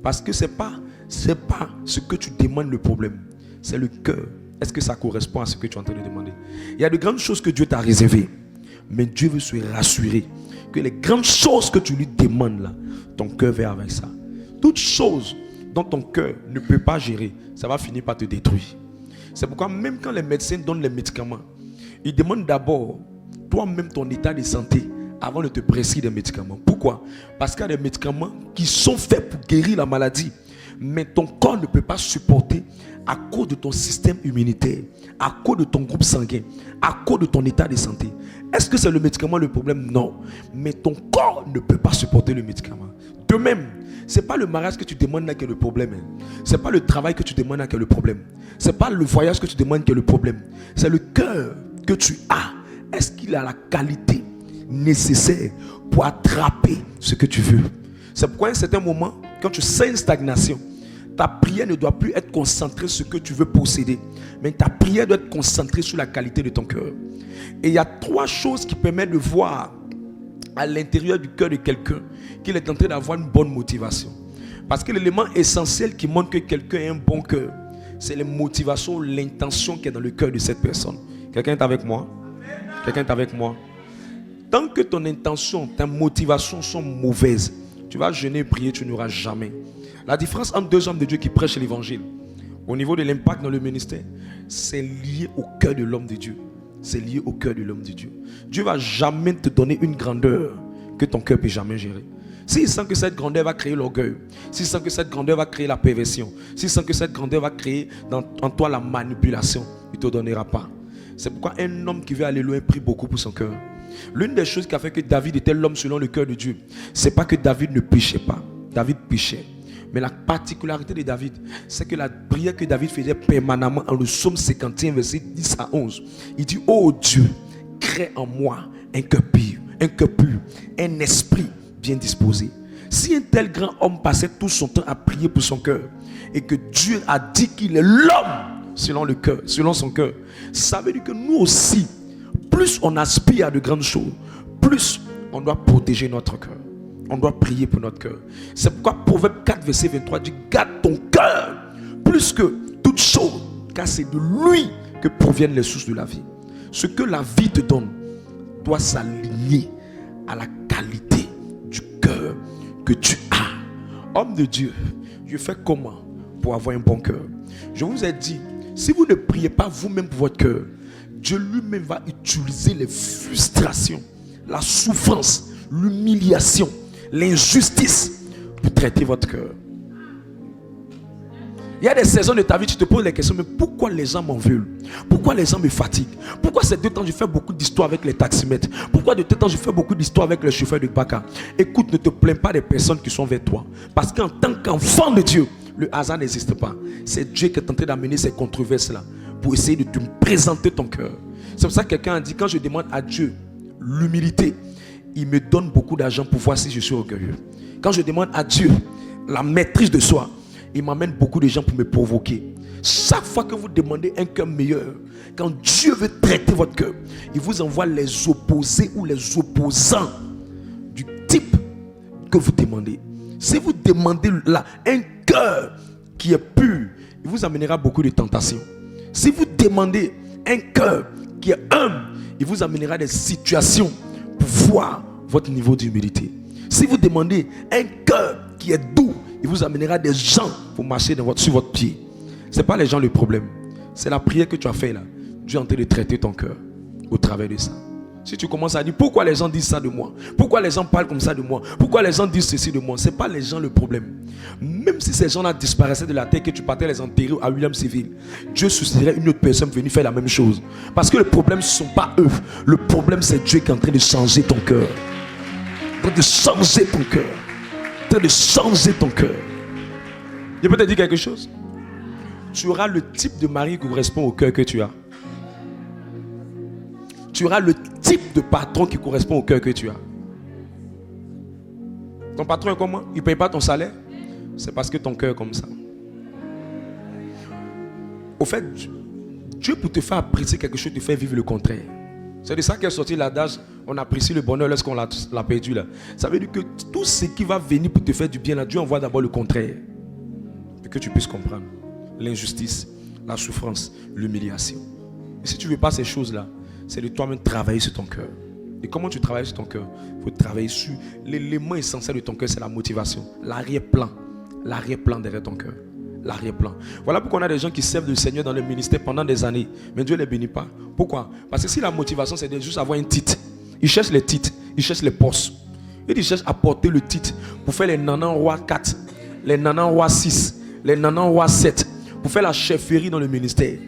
Parce que c'est pas ce que tu demandes le problème, c'est le cœur. Est-ce que ça correspond à ce que tu es en train de demander? Il y a de grandes choses que Dieu t'a réservées, mais Dieu veut se rassurer que les grandes choses que tu lui demandes là, ton cœur va avec ça. Toute chose dont ton cœur ne peut pas gérer, ça va finir par te détruire. C'est pourquoi même quand les médecins donnent les médicaments, ils demandent d'abord toi-même ton état de santé avant de te prescrire des médicaments. Pourquoi? Parce qu'il y a des médicaments qui sont faits pour guérir la maladie, mais ton corps ne peut pas supporter à cause de ton système immunitaire, à cause de ton groupe sanguin, à cause de ton état de santé. Est-ce que c'est le médicament le problème? Non. Mais ton corps ne peut pas supporter le médicament. De même, ce n'est pas le mariage que tu demandes là qui est le problème. Ce n'est pas le travail que tu demandes là qui est le problème. Ce n'est pas le voyage que tu demandes qui est le problème. C'est le cœur que tu as. Est-ce qu'il a la qualité nécessaire pour attraper ce que tu veux? C'est pourquoi à un certain moment, quand tu sens une stagnation, ta prière ne doit plus être concentrée sur ce que tu veux posséder, mais ta prière doit être concentrée sur la qualité de ton cœur. Et il y a trois choses qui permettent de voir à l'intérieur du cœur de quelqu'un qu'il est en train d'avoir une bonne motivation. Parce que l'élément essentiel qui montre que quelqu'un a un bon cœur, c'est la motivation, l'intention qui est dans le cœur de cette personne. Quelqu'un est avec moi? Quelqu'un est avec moi? Tant que ton intention, ta motivation sont mauvaises, tu vas jeûner et prier, tu n'auras jamais. La différence entre deux hommes de Dieu qui prêchent l'évangile, au niveau de l'impact dans le ministère, c'est lié au cœur de l'homme de Dieu. C'est lié au cœur de l'homme de Dieu. Dieu ne va jamais te donner une grandeur que ton cœur ne peut jamais gérer. S'il sent que cette grandeur va créer l'orgueil, s'il sent que cette grandeur va créer la perversion, s'il sent que cette grandeur va créer en toi la manipulation, il ne te donnera pas. C'est pourquoi un homme qui veut aller loin prie beaucoup pour son cœur. L'une des choses qui a fait que David était l'homme selon le cœur de Dieu, c'est pas que David ne péchait pas. David péchait. Mais la particularité de David, c'est que la prière que David faisait permanemment en le psaume 51, verset 10 à 11, il dit: oh Dieu, crée en moi un cœur pur, un esprit bien disposé. Si un tel grand homme passait tout son temps à prier pour son cœur, et que Dieu a dit qu'il est l'homme selon son cœur, ça veut dire que nous aussi, plus on aspire à de grandes choses, plus on doit protéger notre cœur. On doit prier pour notre cœur. C'est pourquoi Proverbe 4, verset 23 dit: garde ton cœur plus que toute chose, car c'est de lui que proviennent les sources de la vie. Ce que la vie te donne doit s'aligner à la qualité du cœur que tu as. Homme de Dieu, je fais comment pour avoir un bon cœur? Je vous ai dit, si vous ne priez pas vous-même pour votre cœur, Dieu lui-même va utiliser les frustrations, la souffrance, l'humiliation, l'injustice pour traiter votre cœur. Il y a des saisons de ta vie, tu te poses les questions: mais pourquoi les gens m'en veulent? Pourquoi les gens me fatiguent? Pourquoi ces 2 temps je fais beaucoup d'histoires avec les taximètres? Pourquoi de 2 temps je fais beaucoup d'histoires avec les chauffeurs de Baka? Écoute, ne te plains pas des personnes qui sont vers toi, parce qu'en tant qu'enfant de Dieu, le hasard n'existe pas. C'est Dieu qui est en train d'amener ces controverses-là pour essayer de te présenter ton cœur. C'est pour ça que quelqu'un a dit: quand je demande à Dieu l'humilité, il me donne beaucoup d'argent pour voir si je suis orgueilleux. Quand je demande à Dieu la maîtrise de soi, il m'amène beaucoup de gens pour me provoquer. Chaque fois que vous demandez un cœur meilleur, quand Dieu veut traiter votre cœur, il vous envoie les opposés ou les opposants du type que vous demandez. Si vous demandez là un cœur qui est pur, il vous amènera beaucoup de tentations. Si vous demandez un cœur qui est humble, il vous amènera des situations pour voir votre niveau d'humilité. Si vous demandez un cœur qui est doux, il vous amènera des gens pour marcher sur votre pied. Ce n'est pas les gens le problème. C'est la prière que tu as fait là. Dieu est en train de traiter ton cœur au travers de ça. Si tu commences à dire: pourquoi les gens disent ça de moi? Pourquoi les gens parlent comme ça de moi? Pourquoi les gens disent ceci de moi? Ce n'est pas les gens le problème. Même si ces gens-là disparaissaient de la terre, que tu partais les enterrer à William Civil, Dieu susciterait une autre personne venue faire la même chose. Parce que le problème, ce ne sont pas eux. Le problème, c'est Dieu qui est en train de changer ton cœur. En train de changer ton cœur. En train de changer ton cœur. Je peux te dire quelque chose? Tu auras le type de mari qui correspond au cœur que tu as. Tu auras le type de patron qui correspond au cœur que tu as. Ton patron est comment? Il ne paye pas ton salaire? C'est parce que ton cœur est comme ça. Au fait, Dieu pour te faire apprécier quelque chose te fait vivre le contraire. C'est de ça qu'est sorti l'adage: on apprécie le bonheur lorsqu'on l'a perdu là. Ça veut dire que tout ce qui va venir pour te faire du bien là, Dieu envoie d'abord le contraire. Pour que tu puisses comprendre l'injustice, la souffrance, l'humiliation. Et si tu ne veux pas ces choses-là, c'est de toi-même travailler sur ton cœur. Et comment tu travailles sur ton cœur? Il faut travailler sur l'élément essentiel de ton cœur, c'est la motivation. L'arrière-plan derrière ton cœur. L'arrière-plan. Voilà pourquoi on a des gens qui servent le Seigneur dans le ministère pendant des années, mais Dieu ne les bénit pas. Pourquoi? Parce que si la motivation c'est de juste avoir un titre, ils cherchent les titres, ils cherchent les postes. Ils cherchent à porter le titre pour faire les nanans rois 4, les nanans rois 6, les nanans rois 7, pour faire la chefferie dans le ministère.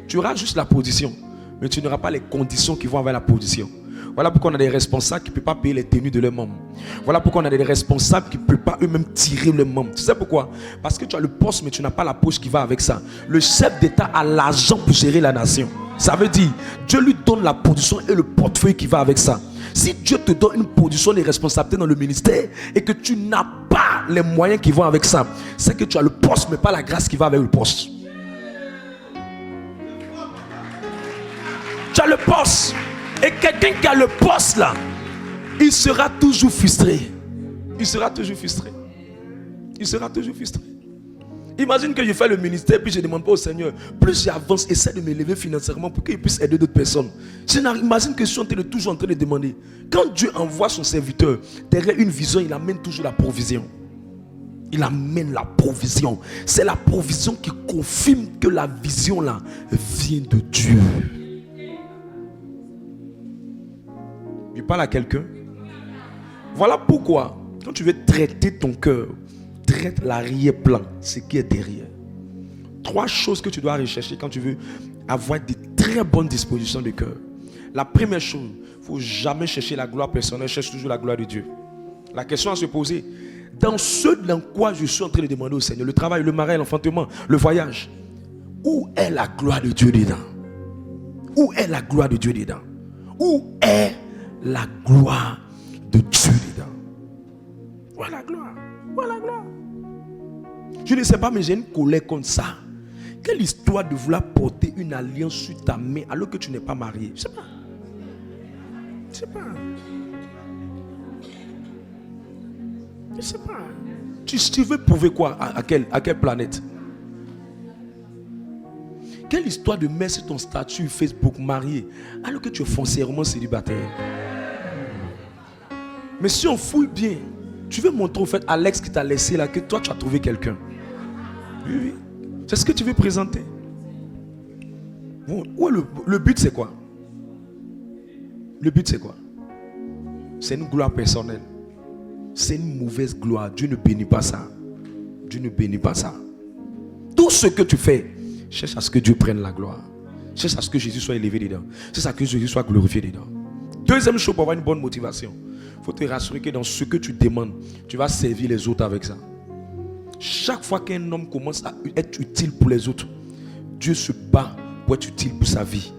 Tu auras juste la position, mais tu n'auras pas les conditions qui vont avec la position. Voilà pourquoi on a des responsables qui ne peuvent pas payer les tenues de leurs membres. Voilà pourquoi on a des responsables qui ne peuvent pas eux-mêmes tirer leurs membres. Tu sais pourquoi? Parce que tu as le poste, mais tu n'as pas la poche qui va avec ça. Le chef d'État a l'argent pour gérer la nation. Ça veut dire, Dieu lui donne la position et le portefeuille qui va avec ça. Si Dieu te donne une position de responsabilité dans le ministère et que tu n'as pas les moyens qui vont avec ça, c'est que tu as le poste, mais pas la grâce qui va avec le poste. Tu as le poste. Et quelqu'un qui a le poste là, il sera toujours frustré. Il sera toujours frustré. Il sera toujours frustré. Imagine que je fais le ministère puis je ne demande pas au Seigneur. Plus j'avance, essaie de me lever financièrement pour qu'il puisse aider d'autres personnes. Imagine que je suis toujours en train de demander. Quand Dieu envoie son serviteur derrière une vision, il amène toujours la provision. Il amène la provision. C'est la provision qui confirme que la vision là vient de Dieu. Je parle à quelqu'un. Voilà pourquoi, quand tu veux traiter ton cœur, traite l'arrière-plan, ce qui est derrière. 3 choses que tu dois rechercher quand tu veux avoir des très bonne disposition de cœur. La première chose, il ne faut jamais chercher la gloire personnelle, cherche toujours la gloire de Dieu. La question à se poser, dans ce dans quoi je suis en train de demander au Seigneur, le travail, le mariage, l'enfantement, le voyage, où est la gloire de Dieu dedans? Où est la gloire de Dieu dedans? Où est la gloire de Dieu dedans? Où est la gloire? Où est la gloire? Je ne sais pas, mais j'ai une colère comme ça. Quelle histoire de vouloir porter une alliance sur ta main alors que tu n'es pas marié? Je ne sais pas. Je ne sais pas. Je ne sais pas. Tu veux prouver quoi? À quelle planète? Quelle histoire de mettre sur ton statut Facebook marié alors que tu es foncièrement célibataire? Mais si on fouille bien, tu veux montrer au fait Alex qui t'a laissé là que toi tu as trouvé quelqu'un. Oui, oui. C'est ce que tu veux présenter. Bon, le but c'est quoi? Le but c'est quoi? C'est une gloire personnelle. C'est une mauvaise gloire. Dieu ne bénit pas ça. Dieu ne bénit pas ça. Tout ce que tu fais, cherche à ce que Dieu prenne la gloire. Cherche à ce que Jésus soit élevé dedans. Cherche à ce que Jésus soit glorifié dedans. Deuxième chose pour avoir une bonne motivation, il faut te rassurer que dans ce que tu demandes, tu vas servir les autres avec ça. Chaque fois qu'un homme commence à être utile pour les autres, Dieu se bat pour être utile pour sa vie.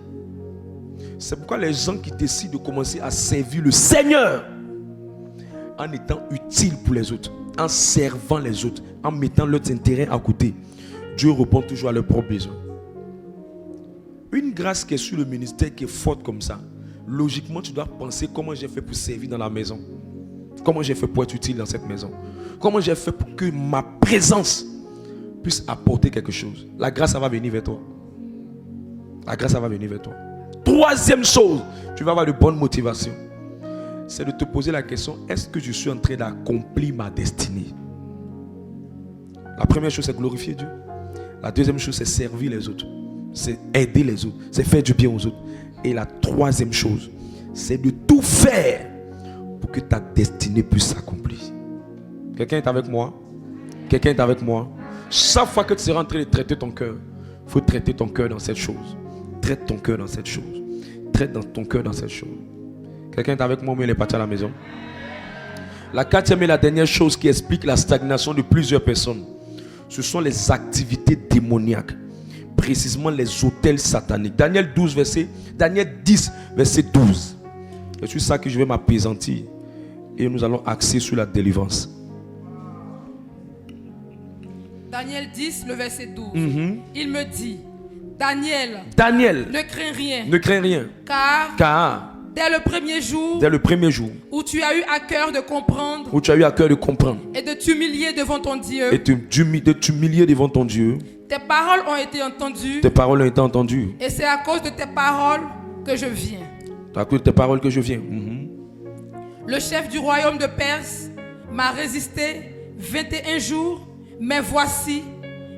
C'est pourquoi les gens qui décident de commencer à servir le Seigneur en étant utiles pour les autres, en servant les autres, en mettant leurs intérêts à côté, Dieu répond toujours à leurs propres besoins. Une grâce qui est sur le ministère qui est forte comme ça, logiquement tu dois penser comment j'ai fait pour servir dans la maison. Comment j'ai fait pour être utile dans cette maison. Comment j'ai fait pour que ma présence puisse apporter quelque chose. La grâce, ça va venir vers toi. La grâce, ça va venir vers toi. Troisième chose, tu vas avoir de bonnes motivations. C'est de te poser la question, est-ce que je suis en train d'accomplir ma destinée? La première chose, c'est glorifier Dieu. La deuxième chose, c'est servir les autres. C'est aider les autres. C'est faire du bien aux autres. Et la troisième chose, c'est de tout faire pour que ta destinée puisse s'accomplir. Quelqu'un est avec moi? Quelqu'un est avec moi? Chaque fois que tu seras en train de traiter ton cœur, il faut traiter ton cœur dans cette chose. Traite ton cœur dans cette chose. Traite dans ton cœur dans cette chose. Quelqu'un est avec moi, mais il est parti à la maison. La quatrième et la dernière chose qui explique la stagnation de plusieurs personnes, ce sont les activités démoniaques. Précisément les autels sataniques. Daniel 10, verset 12. C'est sur ça que je vais m'appesantir. Et nous allons axer sur la délivrance. Daniel 10, le verset 12. Il me dit, Daniel, ne crains rien. Ne crains rien. Car dès le premier jour, où tu as eu à cœur de comprendre, et de t'humilier devant ton Dieu, tes paroles ont été entendues. Et c'est à cause de tes paroles que je viens. Le chef du royaume de Perse m'a résisté 21 jours, mais voici,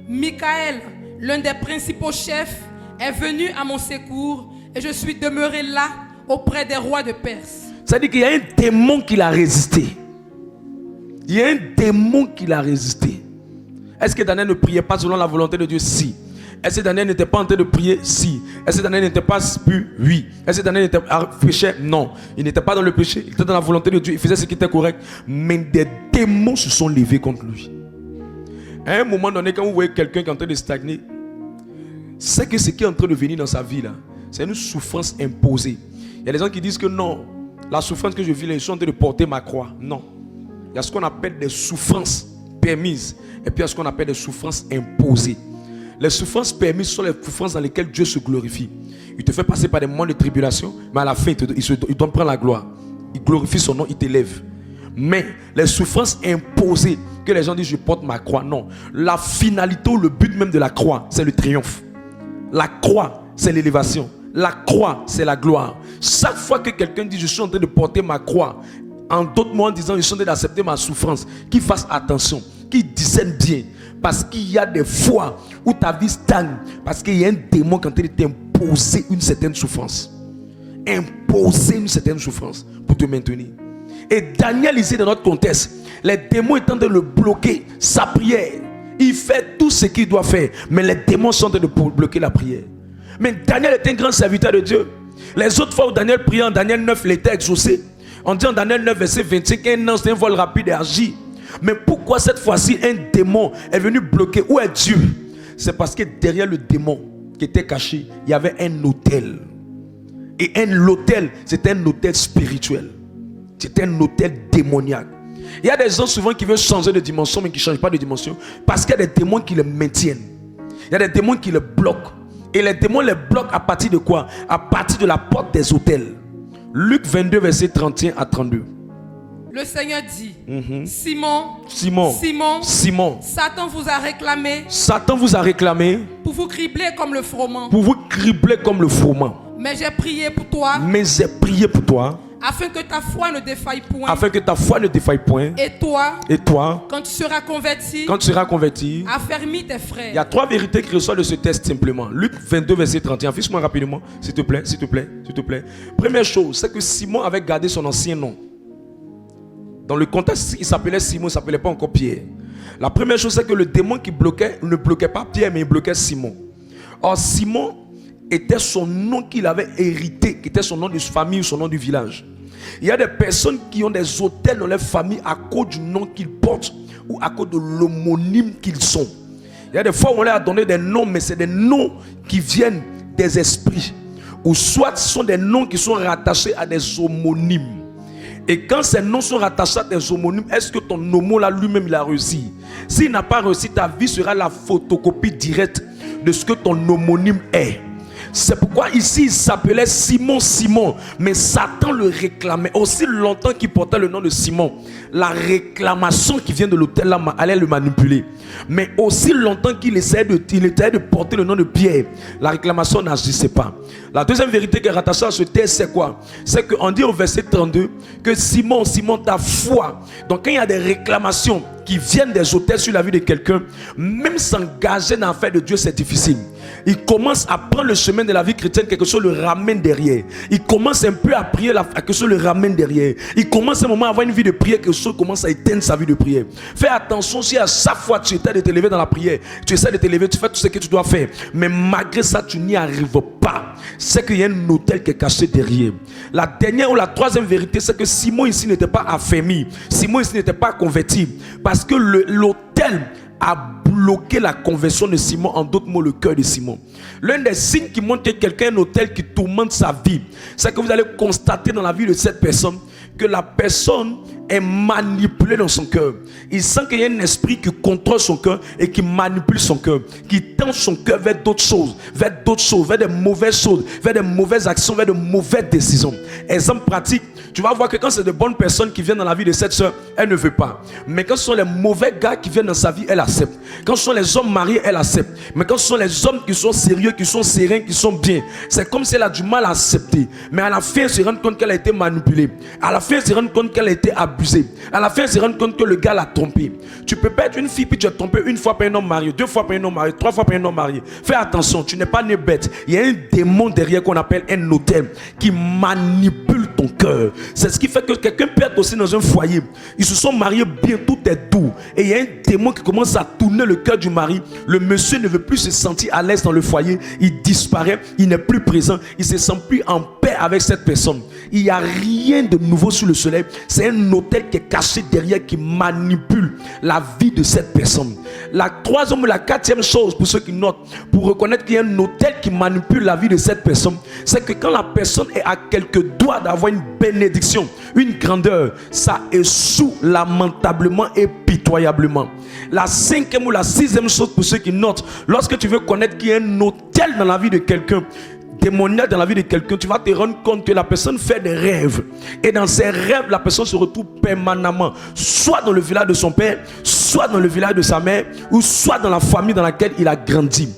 Michael, l'un des principaux chefs, est venu à mon secours et je suis demeuré là auprès des rois de Perse. C'est-à-dire qu'il y a un démon qui l'a résisté. Est-ce que Daniel ne priait pas selon la volonté de Dieu? Si. Est-ce que Daniel n'était pas en train de prier? Si. Est-ce que Daniel n'était pas pu? Oui. Est-ce que Daniel péchait? Non. Il n'était pas dans le péché, il était dans la volonté de Dieu, il faisait ce qui était correct. Mais des démons se sont levés contre lui. À un moment donné, quand vous voyez quelqu'un qui est en train de stagner, c'est que ce qui est en train de venir dans sa vie là, c'est une souffrance imposée. Il y a des gens qui disent que non, la souffrance que je vis là, je suis en train de porter ma croix. Non. Il y a ce qu'on appelle des souffrances permises et puis il y a ce qu'on appelle des souffrances imposées. Les souffrances permises sont les souffrances dans lesquelles Dieu se glorifie. Il te fait passer par des moments de tribulation, mais à la fin, il t'en prend la gloire. Il glorifie son nom, il t'élève. Mais les souffrances imposées, que les gens disent je porte ma croix, non. La finalité ou le but même de la croix, c'est le triomphe. La croix, c'est l'élévation. La croix, c'est la gloire. Chaque fois que quelqu'un dit je suis en train de porter ma croix, en d'autres mots en disant je suis en train d'accepter ma souffrance, qu'il fasse attention, qu'il discerne bien. Parce qu'il y a des fois où ta vie stagne, parce qu'il y a un démon qui est en train de t'imposer une certaine souffrance. Imposer une certaine souffrance pour te maintenir. Et Daniel ici dans notre contexte, les démons étant de le bloquer, sa prière, il fait tout ce qu'il doit faire, mais les démons sont en train de bloquer la prière. Mais Daniel était un grand serviteur de Dieu. Les autres fois où Daniel priait en Daniel 9, il était exaucé. On dit en Daniel 9, verset 25, un ange d'un vol rapide et agit. Mais pourquoi cette fois-ci un démon est venu bloquer? Où est Dieu? C'est parce que derrière le démon qui était caché, il y avait un autel. Et l'autel, c'était un autel spirituel. C'était un autel démoniaque. Il y a des gens souvent qui veulent changer de dimension, mais qui ne changent pas de dimension parce qu'il y a des démons qui les maintiennent. Il y a des démons qui les bloquent. Et les démons les bloquent à partir de quoi? À partir de la porte des autels. Luc 22, verset 31 à 32. Le Seigneur dit, Simon, Satan vous a réclamé. Satan vous a réclamé. Pour vous cribler comme le froment. Pour vous cribler comme le froment. Mais j'ai prié pour toi. Mais j'ai prié pour toi. Afin que ta foi ne défaille point. Afin que ta foi ne défaille point. Et toi, quand tu seras converti, affermis tes frères. Il y a 3 vérités qui ressortent de ce texte simplement. Luc 22, verset 31. Affiche-moi rapidement, s'il te plaît, s'il te plaît, s'il te plaît. Première chose, c'est que Simon avait gardé son ancien nom. Dans le contexte, il s'appelait Simon, il ne s'appelait pas encore Pierre. La première chose, c'est que le démon qui bloquait ne bloquait pas Pierre, mais il bloquait Simon. Or, Simon était son nom qu'il avait hérité, qui était son nom de famille ou son nom du village. Il y a des personnes qui ont des autels dans leur famille à cause du nom qu'ils portent ou à cause de l'homonyme qu'ils sont. Il y a des fois où on leur a donné des noms, mais c'est des noms qui viennent des esprits. Ou soit ce sont des noms qui sont rattachés à des homonymes. Et quand ces noms sont rattachés à des homonymes, est-ce que ton homo là lui-même il a réussi? S'il n'a pas réussi, ta vie sera la photocopie directe de ce que ton homonyme est. C'est pourquoi ici il s'appelait Simon, mais Satan le réclamait. Aussi longtemps qu'il portait le nom de Simon, la réclamation qui vient de l'autel là allait le manipuler. Mais aussi longtemps qu'il essayait de porter le nom de Pierre, la réclamation n'agissait pas. La deuxième vérité qui est rattachée à ce texte, c'est quoi? C'est qu'on dit au verset 32 que Simon, ta foi. Donc quand il y a des réclamations qui viennent des autels sur la vie de quelqu'un, même s'engager dans l'affaire de Dieu, c'est difficile. Il commence à prendre le chemin de la vie chrétienne, quelque chose le ramène derrière. Il commence un peu à prier, quelque chose le ramène derrière. Il commence un moment à avoir une vie de prière, quelque chose commence à éteindre sa vie de prière. Fais attention si à chaque fois tu essaies de te lever dans la prière, tu essaies de te lever, tu fais tout ce que tu dois faire, mais malgré ça tu n'y arrives pas. C'est qu'il y a un autel qui est caché derrière. La dernière ou la troisième vérité, c'est que Simon ici n'était pas affermi. Simon ici n'était pas converti. Parce que l'autel a bloqué la conversion de Simon, en d'autres mots le cœur de Simon. L'un des signes qui montre que quelqu'un a un autel qui tourmente sa vie, c'est que vous allez constater dans la vie de cette personne que la personne est manipulée dans son cœur. Il sent qu'il y a un esprit qui contrôle son cœur et qui manipule son cœur, qui tend son cœur vers d'autres choses, vers des mauvaises choses, vers des mauvaises actions, vers de mauvaises décisions. Exemple pratique, tu vas voir que quand c'est de bonnes personnes qui viennent dans la vie de cette soeur, elle ne veut pas. Mais quand ce sont les mauvais gars qui viennent dans sa vie, elle accepte. Quand ce sont les hommes mariés, elle accepte. Mais quand ce sont les hommes qui sont sérieux, qui sont sereins, qui sont bien, c'est comme si elle a du mal à accepter. Mais à la fin, elle se rend compte qu'elle a été manipulée. À la fin, elle se rend compte qu'elle a été abusée. À la fin, elle se rend compte que le gars l'a trompée. Tu peux pas être une fille puis tu es trompé une fois par un homme marié, 2 fois par un homme marié, 3 fois par un homme marié. Fais attention, tu n'es pas né bête. Il y a un démon derrière qu'on appelle un autel qui manipule ton cœur. C'est ce qui fait que quelqu'un peut être aussi dans un foyer. Ils se sont mariés bien, tout est doux. Et il y a un démon qui commence à tourner le cœur du mari. Le monsieur ne veut plus se sentir à l'aise dans le foyer. Il disparaît, il n'est plus présent. Il ne se sent plus en paix avec cette personne. Il n'y a rien de nouveau sous le soleil. C'est un autel qui est caché derrière, qui manipule la vie de cette personne. La troisième ou la quatrième chose, pour ceux qui notent, pour reconnaître qu'il y a un autel qui manipule la vie de cette personne, c'est que quand la personne est à quelques doigts d'avoir une bénédiction, une grandeur, ça échoue lamentablement et pitoyablement. La cinquième ou la sixième chose, pour ceux qui notent, lorsque tu veux connaître qu'il y a un autel dans la vie de quelqu'un, démoniaque dans la vie de quelqu'un, tu vas te rendre compte que la personne fait des rêves. Et dans ces rêves, la personne se retrouve permanemment, soit dans le village de son père, soit dans le village de sa mère, ou soit dans la famille dans laquelle il a grandi.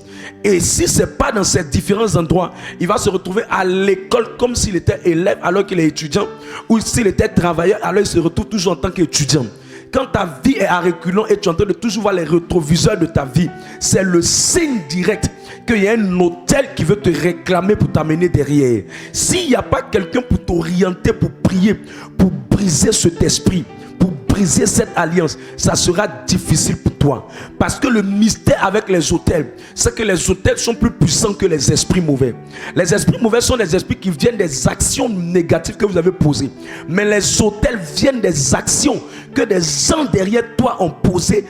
Et si ce n'est pas dans ces différents endroits, il va se retrouver à l'école comme s'il était élève alors qu'il est étudiant, ou s'il était travailleur alors il se retrouve toujours en tant qu'étudiant. Quand ta vie est à reculons et tu es en train de toujours voir les rétroviseurs de ta vie, c'est le signe direct qu'il y a un autel qui veut te réclamer pour t'amener derrière. S'il n'y a pas quelqu'un pour t'orienter, pour prier, pour briser cet esprit, pour briser cette alliance, ça sera difficile pour toi. Parce que le mystère avec les autels, c'est que les autels sont plus puissants que les esprits mauvais. Les esprits mauvais sont des esprits qui viennent des actions négatives que vous avez posées. Mais les autels viennent des actions que des gens derrière toi ont posées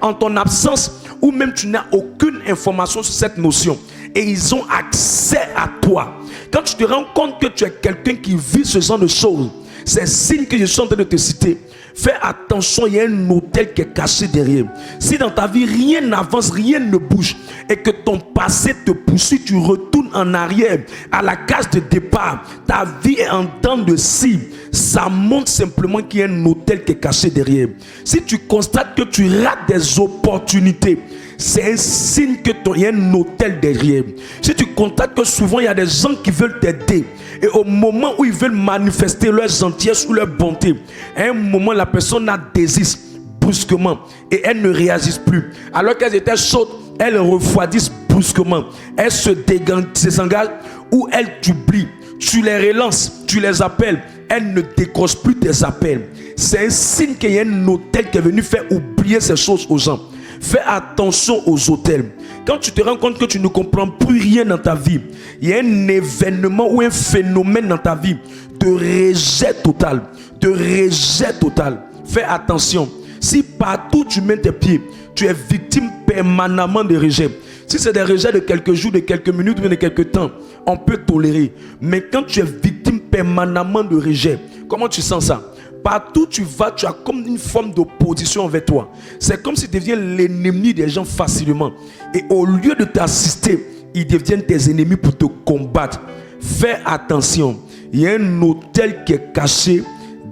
en ton absence, ou même tu n'as aucune information sur cette notion. Et ils ont accès à toi. Quand tu te rends compte que tu es quelqu'un qui vit ce genre de choses, c'est signe que je suis en train de te citer. Fais attention, il y a un autel qui est caché derrière. Si dans ta vie rien n'avance, rien ne bouge, et que ton passé te poursuit, tu retournes en arrière à la case de départ, ta vie est en temps de scie, ça montre simplement qu'il y a un autel qui est caché derrière. Si tu constates que tu rates des opportunités, c'est un signe que il y a un autel derrière. Si tu constates que souvent il y a des gens qui veulent t'aider, et au moment où ils veulent manifester leur gentillesse ou leur bonté, à un moment la personne a désiste brusquement et elles ne réagissent plus. Alors qu'elles étaient chaudes, elles refroidissent brusquement. Elles se désengagent ou elles t'oublient. Tu les relances, tu les appelles, elles ne décrochent plus tes appels. C'est un signe qu'il y a un autel qui est venu faire oublier ces choses aux gens. Fais attention aux autels. Quand tu te rends compte que tu ne comprends plus rien dans ta vie, il y a un événement ou un phénomène dans ta vie de rejet total. De rejet total. Fais attention. Si partout tu mets tes pieds, tu es victime permanemment de rejet. Si c'est des rejets de quelques jours, de quelques minutes ou de quelques temps, on peut tolérer. Mais quand tu es victime permanemment de rejet, comment tu sens ça? Partout où tu vas, tu as comme une forme d'opposition envers toi. C'est comme si tu deviens l'ennemi des gens facilement. Et au lieu de t'assister, ils deviennent tes ennemis pour te combattre. Fais attention. Il y a un autel qui est caché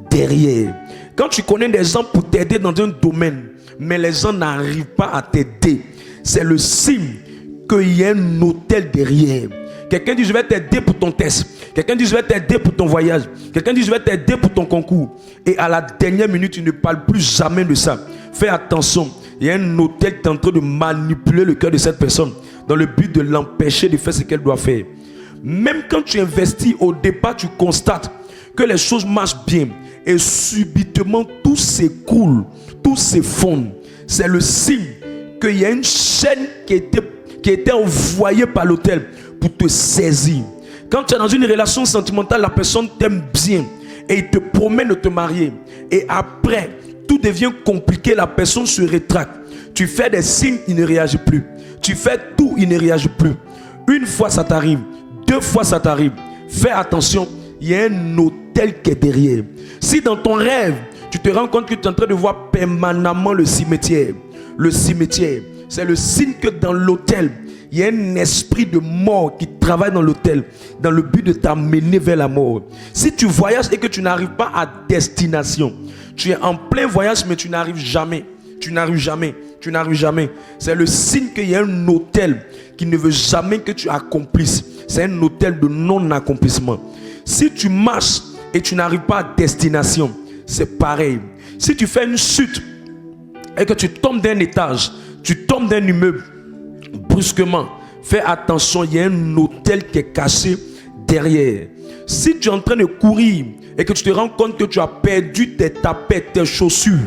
derrière. Quand tu connais des gens pour t'aider dans un domaine, mais les gens n'arrivent pas à t'aider, c'est le signe qu'il y a un autel derrière. Quelqu'un dit je vais t'aider pour ton test. Quelqu'un dit je vais t'aider pour ton voyage. Quelqu'un dit je vais t'aider pour ton concours. Et à la dernière minute, tu ne parles plus jamais de ça. Fais attention. Il y a un autel qui est en train de manipuler le cœur de cette personne dans le but de l'empêcher de faire ce qu'elle doit faire. Même quand tu investis, au départ, tu constates que les choses marchent bien. Et subitement, tout s'écroule, tout s'effondre. C'est le signe qu'il y a une chaîne qui a été envoyée par l'autel pour te saisir. Quand tu es dans une relation sentimentale, la personne t'aime bien et il te promet de te marier. Et après, tout devient compliqué, la personne se rétracte. Tu fais des signes, il ne réagit plus. Tu fais tout, il ne réagit plus. Une fois ça t'arrive, deux fois ça t'arrive. Fais attention, il y a un autel qui est derrière. Si dans ton rêve, tu te rends compte que tu es en train de voir permanemment le cimetière, c'est le signe que dans l'autel, il y a un esprit de mort qui travaille dans l'autel, dans le but de t'amener vers la mort. Si tu voyages et que tu n'arrives pas à destination, tu es en plein voyage mais tu n'arrives jamais. C'est le signe qu'il y a un autel qui ne veut jamais que tu accomplisses. C'est un autel de non-accomplissement. Si tu marches et tu n'arrives pas à destination, c'est pareil. Si tu fais une chute et que tu tombes d'un étage, tu tombes d'un immeuble, brusquement, fais attention, il y a un autel qui est caché derrière. Si tu es en train de courir et que tu te rends compte que tu as perdu tes tapettes, tes chaussures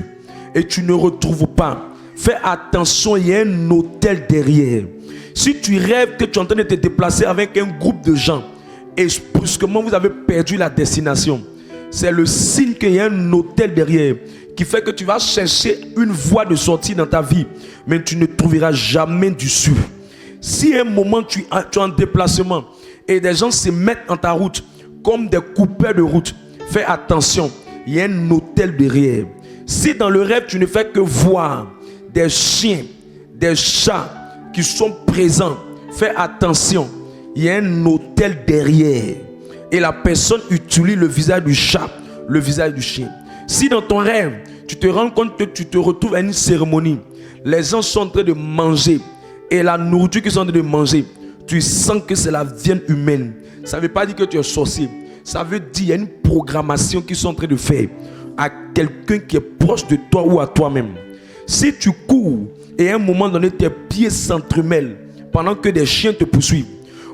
et tu ne retrouves pas, fais attention, il y a un autel derrière. Si tu rêves que tu es en train de te déplacer avec un groupe de gens et brusquement vous avez perdu la destination, c'est le signe qu'il y a un autel derrière qui fait que tu vas chercher une voie de sortie dans ta vie, mais tu ne trouveras jamais d'issue. Si à un moment tu es en déplacement et des gens se mettent en ta route comme des coupeurs de route, fais attention, il y a un autel derrière. Si dans le rêve tu ne fais que voir des chiens, des chats qui sont présents, fais attention, il y a un autel derrière. Et la personne utilise le visage du chat, le visage du chien. Si dans ton rêve, tu te rends compte que tu te retrouves à une cérémonie, les gens sont en train de manger et la nourriture qu'ils sont en train de manger, tu sens que c'est la viande humaine. Ça ne veut pas dire que tu es sorcier. Ça veut dire qu'il y a une programmation qu'ils sont en train de faire à quelqu'un qui est proche de toi ou à toi-même. Si tu cours et à un moment donné tes pieds s'entremêlent pendant que des chiens te poursuivent,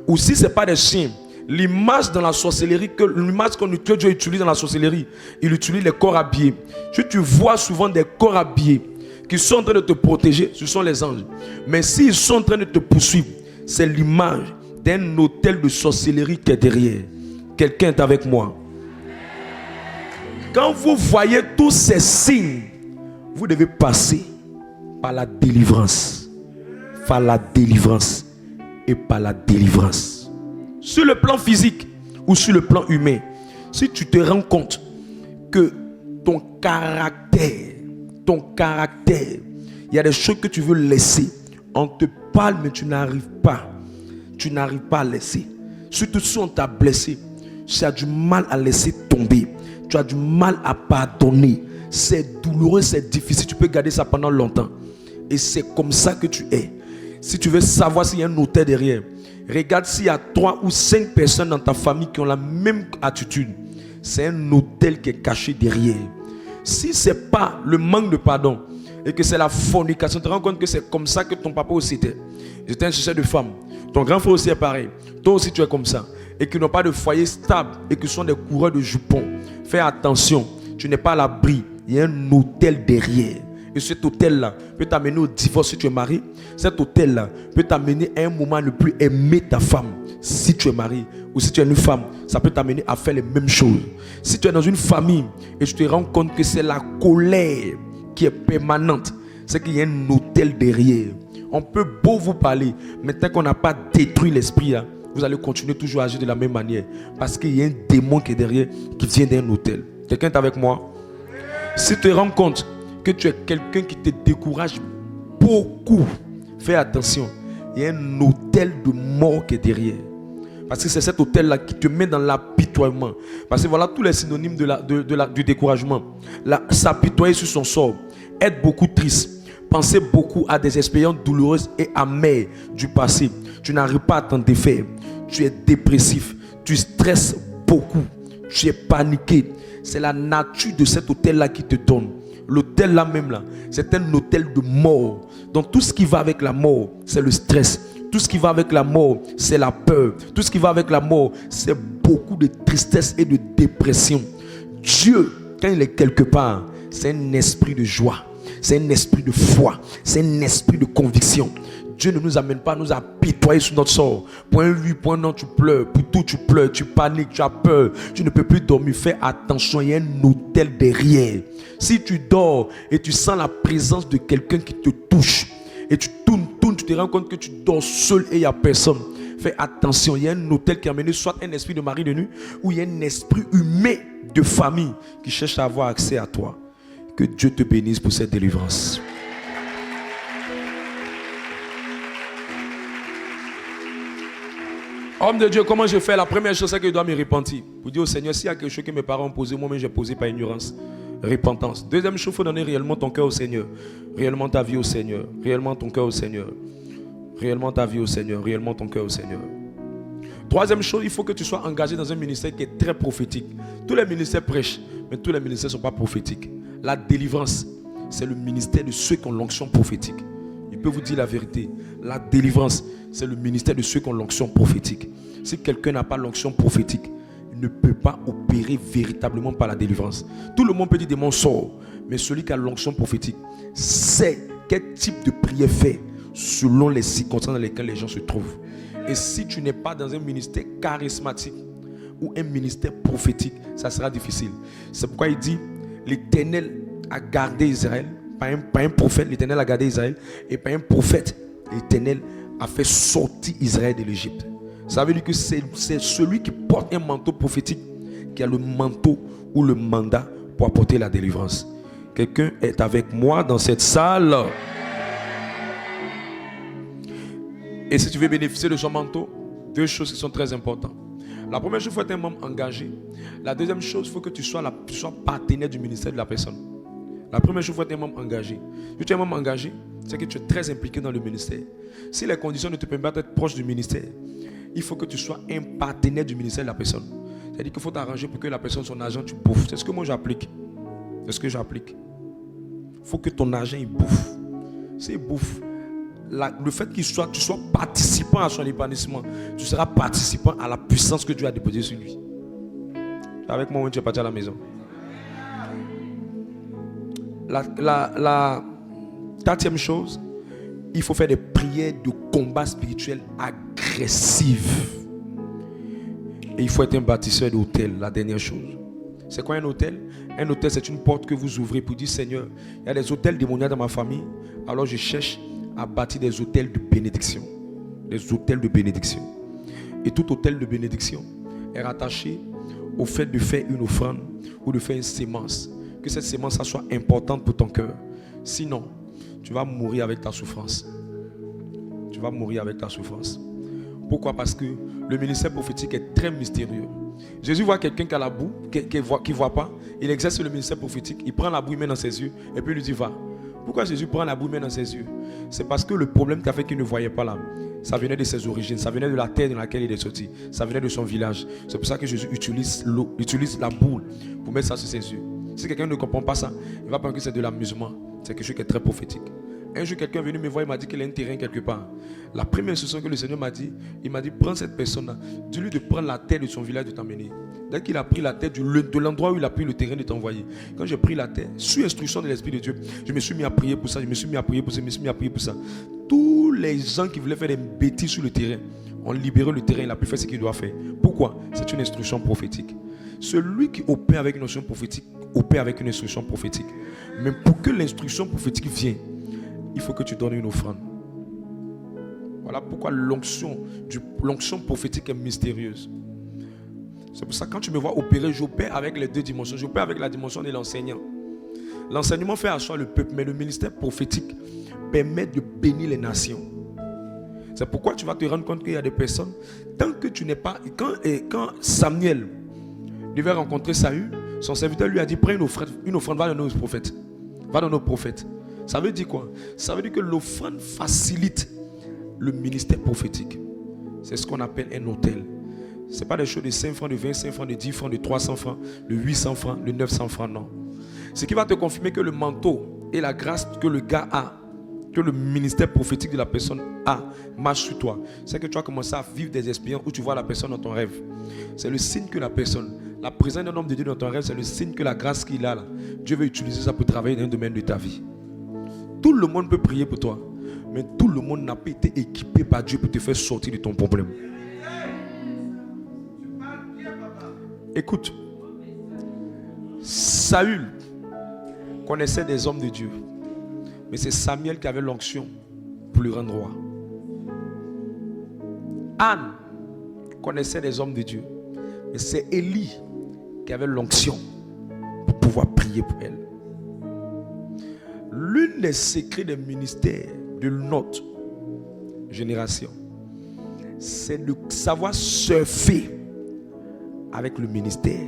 ou si ce n'est pas des chiens, L'image dans la sorcellerie, l'image que Dieu utilise dans la sorcellerie, il utilise les corps habillés. Si tu vois souvent des corps habillés qui sont en train de te protéger, ce sont les anges. Mais s'ils sont en train de te poursuivre, c'est l'image d'un hôtel de sorcellerie qui est derrière. Quelqu'un est avec moi. Quand vous voyez tous ces signes, vous devez passer par la délivrance. Par la délivrance. Et par la délivrance. Sur le plan physique ou sur le plan humain, si tu te rends compte que ton caractère, il y a des choses que tu veux laisser. On te parle mais tu n'arrives pas. Tu n'arrives pas à laisser. Surtout si on t'a blessé, tu as du mal à laisser tomber. Tu as du mal à pardonner. C'est douloureux, c'est difficile. Tu peux garder ça pendant longtemps. Et c'est comme ça que tu es. Si tu veux savoir s'il y a un autel derrière, regarde s'il y a 3 ou 5 personnes dans ta famille qui ont la même attitude. C'est un autel qui est caché derrière. Si ce n'est pas le manque de pardon et que c'est la fornication, tu te rends compte que c'est comme ça que ton papa aussi était. Il était un succès de femme. Ton grand frère aussi est pareil. Toi aussi tu es comme ça. Et qui n'ont pas de foyer stable et qui sont des coureurs de jupons. Fais attention, tu n'es pas à l'abri. Il y a un autel derrière. Et cet hôtel-là peut t'amener au divorce si tu es marié. Cet hôtel-là peut t'amener à un moment à ne plus aimer ta femme si tu es marié. Ou si tu es une femme, ça peut t'amener à faire les mêmes choses. Si tu es dans une famille et tu te rends compte que c'est la colère qui est permanente, c'est qu'il y a un hôtel derrière. On peut beau vous parler, mais tant qu'on n'a pas détruit l'esprit, là, vous allez continuer toujours à agir de la même manière. Parce qu'il y a un démon qui est derrière, qui vient d'un hôtel. Quelqu'un est avec moi? Si tu te rends compte que tu es quelqu'un qui te décourage beaucoup, fais attention. Il y a un hôtel de mort qui est derrière. Parce que c'est cet hôtel-là qui te met dans l'apitoiement. Parce que voilà tous les synonymes du découragement. S'apitoyer sur son sort, être beaucoup triste, penser beaucoup à des expériences douloureuses et amères du passé. Tu n'arrives pas à t'en défaire. Tu es dépressif, tu stresses beaucoup, tu es paniqué. C'est la nature de cet hôtel-là qui te donne. L'hôtel là même là, c'est un hôtel de mort. Donc tout ce qui va avec la mort, c'est le stress. Tout ce qui va avec la mort, c'est la peur. Tout ce qui va avec la mort, c'est beaucoup de tristesse et de dépression. Dieu, quand il est quelque part, c'est un esprit de joie. C'est un esprit de foi. C'est un esprit de conviction. Dieu ne nous amène pas à nous apitoyer sur notre sort. Point oui, point non, tu pleures. Pour tout, tu pleures, tu paniques, tu as peur. Tu ne peux plus dormir. Fais attention, il y a un hôtel derrière. Si tu dors et tu sens la présence de quelqu'un qui te touche, et tu tournes, tu te rends compte que tu dors seul et il n'y a personne. Fais attention, il y a un hôtel qui a amené soit un esprit de mari de nuit, ou il y a un esprit humain de famille qui cherche à avoir accès à toi. Que Dieu te bénisse pour cette délivrance. Homme de Dieu, comment je fais? La première chose, c'est que je dois me repentir. Pour dire au Seigneur, s'il y a quelque chose que mes parents ont posé, moi-même j'ai posé par ignorance. Repentance. Deuxième chose, il faut donner réellement ton cœur au Seigneur. Réellement ta vie au Seigneur. Réellement ton cœur au Seigneur. Réellement ta vie au Seigneur. Réellement ton cœur au Seigneur. Troisième chose, il faut que tu sois engagé dans un ministère qui est très prophétique. Tous les ministères prêchent, mais tous les ministères ne sont pas prophétiques. La délivrance, c'est le ministère de ceux qui ont l'onction prophétique. Je peux vous dire la vérité. La délivrance, c'est le ministère de ceux qui ont l'onction prophétique. Si quelqu'un n'a pas l'onction prophétique, il ne peut pas opérer véritablement par la délivrance. Tout le monde peut dire des mots sort, mais celui qui a l'onction prophétique sait quel type de prière faire selon les circonstances dans lesquelles les gens se trouvent. Et si tu n'es pas dans un ministère charismatique ou un ministère prophétique, ça sera difficile. C'est pourquoi il dit, l'Éternel a gardé Israël, par un prophète, l'Éternel a gardé Israël, et par un prophète, l'Éternel a fait sortir Israël de l'Égypte. Ça veut dire que c'est celui qui porte un manteau prophétique qui a le manteau ou le mandat pour apporter la délivrance. Quelqu'un est avec moi dans cette salle. Et si tu veux bénéficier de son manteau, deux choses qui sont très importantes. La première chose, il faut être un membre engagé. La deuxième chose, il faut que tu sois partenaire du ministère de la personne. La première chose, il faut être un membre engagé. Si tu es un membre engagé, c'est que tu es très impliqué dans le ministère. Si les conditions ne te permettent pas d'être proche du ministère, il faut que tu sois un partenaire du ministère de la personne. C'est-à-dire qu'il faut t'arranger pour que la personne, son argent, tu bouffes. C'est ce que moi j'applique. C'est ce que j'applique. Il faut que ton argent, il bouffe. S'il bouffe, le fait que tu sois participant à son épanouissement, tu seras participant à la puissance que Dieu a déposée sur lui. Avec moi, tu es parti à la maison. La quatrième chose, il faut faire des prières de combat spirituel agressives. Et il faut être un bâtisseur d'hôtel, la dernière chose. C'est quoi un hôtel? Un hôtel, c'est une porte que vous ouvrez pour dire, Seigneur, il y a des hôtels démoniaques dans ma famille, alors je cherche à bâtir des hôtels de bénédiction. Des hôtels de bénédiction. Et tout hôtel de bénédiction est rattaché au fait de faire une offrande ou de faire une sémence. Que cette sémence soit importante pour ton cœur. Sinon, tu vas mourir avec ta souffrance. Tu vas mourir avec ta souffrance. Pourquoi? Parce que le ministère prophétique est très mystérieux. Jésus voit quelqu'un qui a la boue, qui ne voit pas. Il exerce le ministère prophétique. Il prend la boue, il met dans ses yeux et puis il lui dit va. Pourquoi Jésus prend la boue, il met dans ses yeux? C'est parce que le problème qui a fait qu'il ne voyait pas là, ça venait de ses origines, ça venait de la terre dans laquelle il est sorti, ça venait de son village. C'est pour ça que Jésus utilise l'eau, utilise la boule pour mettre ça sur ses yeux. Si quelqu'un ne comprend pas ça, il va penser que c'est de l'amusement. C'est quelque chose qui est très prophétique. Un jour, quelqu'un est venu me voir, il m'a dit qu'il a un terrain quelque part. La première instruction que le Seigneur m'a dit, il m'a dit, prends cette personne-là, dis-lui de prendre la terre de son village, de t'emmener. Dès qu'il a pris la terre de l'endroit où il a pris le terrain, de t'envoyer. Quand j'ai pris la terre, sous instruction de l'Esprit de Dieu, je me suis mis à prier pour ça, je me suis mis à prier pour ça, je me suis mis à prier pour ça. Tous les gens qui voulaient faire des bêtises sur le terrain ont libéré le terrain, il a pu faire ce qu'il doit faire. Pourquoi? C'est une instruction prophétique. Celui qui opère avec une instruction prophétique, opère avec une instruction prophétique. Mais pour que l'instruction prophétique vienne, il faut que tu donnes une offrande. Voilà pourquoi l'onction prophétique est mystérieuse. C'est pour ça que quand tu me vois opérer, j'opère avec les deux dimensions. J'opère avec la dimension de l'enseignant. L'enseignement fait asseoir le peuple, mais le ministère prophétique permet de bénir les nations. C'est pourquoi tu vas te rendre compte qu'il y a des personnes, tant que tu n'es pas... Quand Samuel devait rencontrer Saül, son serviteur lui a dit, prends une offrande, va donner aux prophètes. Va donner aux prophètes. Ça veut dire quoi? Ça veut dire que l'offrande facilite le ministère prophétique. C'est ce qu'on appelle un hôtel. Ce n'est pas des choses de 5 francs, de 25 francs, de 10 francs, de 300 francs, de 800 francs, de 900 francs, non. Ce qui va te confirmer que le manteau et la grâce que le gars a, que le ministère prophétique de la personne a, marche sur toi. C'est que tu vas commencer à vivre des expériences où tu vois la personne dans ton rêve. C'est le signe que la présence d'un homme de Dieu dans ton rêve, c'est le signe que la grâce qu'il a là, Dieu veut utiliser ça pour travailler dans un domaine de ta vie. Tout le monde peut prier pour toi, mais tout le monde n'a pas été équipé par Dieu pour te faire sortir de ton problème. Écoute, Saül connaissait des hommes de Dieu, mais c'est Samuel qui avait l'onction pour le rendre roi. Anne connaissait des hommes de Dieu, mais c'est Élie qui avait l'onction pour pouvoir prier pour elle. L'un des secrets des ministères de notre génération, c'est de savoir surfer avec le ministère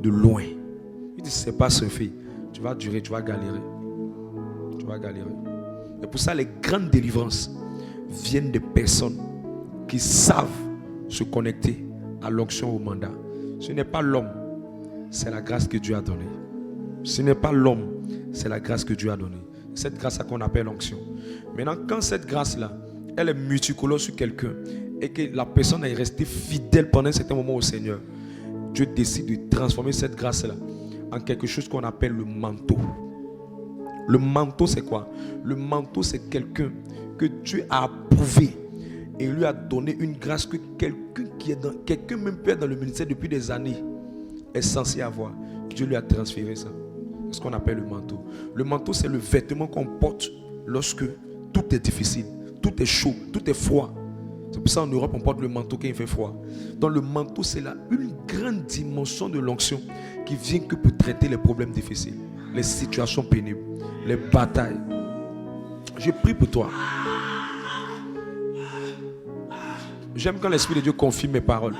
de loin. Si tu ne sais pas surfer, tu vas durer, tu vas galérer. Tu vas galérer. Et pour ça, les grandes délivrances viennent des personnes qui savent se connecter à l'onction, au mandat. Ce n'est pas l'homme, c'est la grâce que Dieu a donnée. Ce n'est pas l'homme, c'est la grâce que Dieu a donnée. Cette grâce qu'on appelle l'onction. Maintenant, quand cette grâce-là, elle est multicolore sur quelqu'un et que la personne est restée fidèle pendant un certain moment au Seigneur, Dieu décide de transformer cette grâce-là en quelque chose qu'on appelle le manteau. Le manteau, c'est quoi? Le manteau, c'est quelqu'un que Dieu a approuvé et lui a donné une grâce que quelqu'un même peut être dans le ministère depuis des années est censé avoir. Dieu lui a transféré ça. C'est ce qu'on appelle le manteau. Le manteau, c'est le vêtement qu'on porte lorsque tout est difficile, tout est chaud, tout est froid. C'est pour ça en Europe, on porte le manteau quand il fait froid. Donc le manteau, c'est là une grande dimension de l'onction qui vient que pour traiter les problèmes difficiles, les situations pénibles, les batailles. Je prie pour toi. J'aime quand l'Esprit de Dieu confirme mes paroles.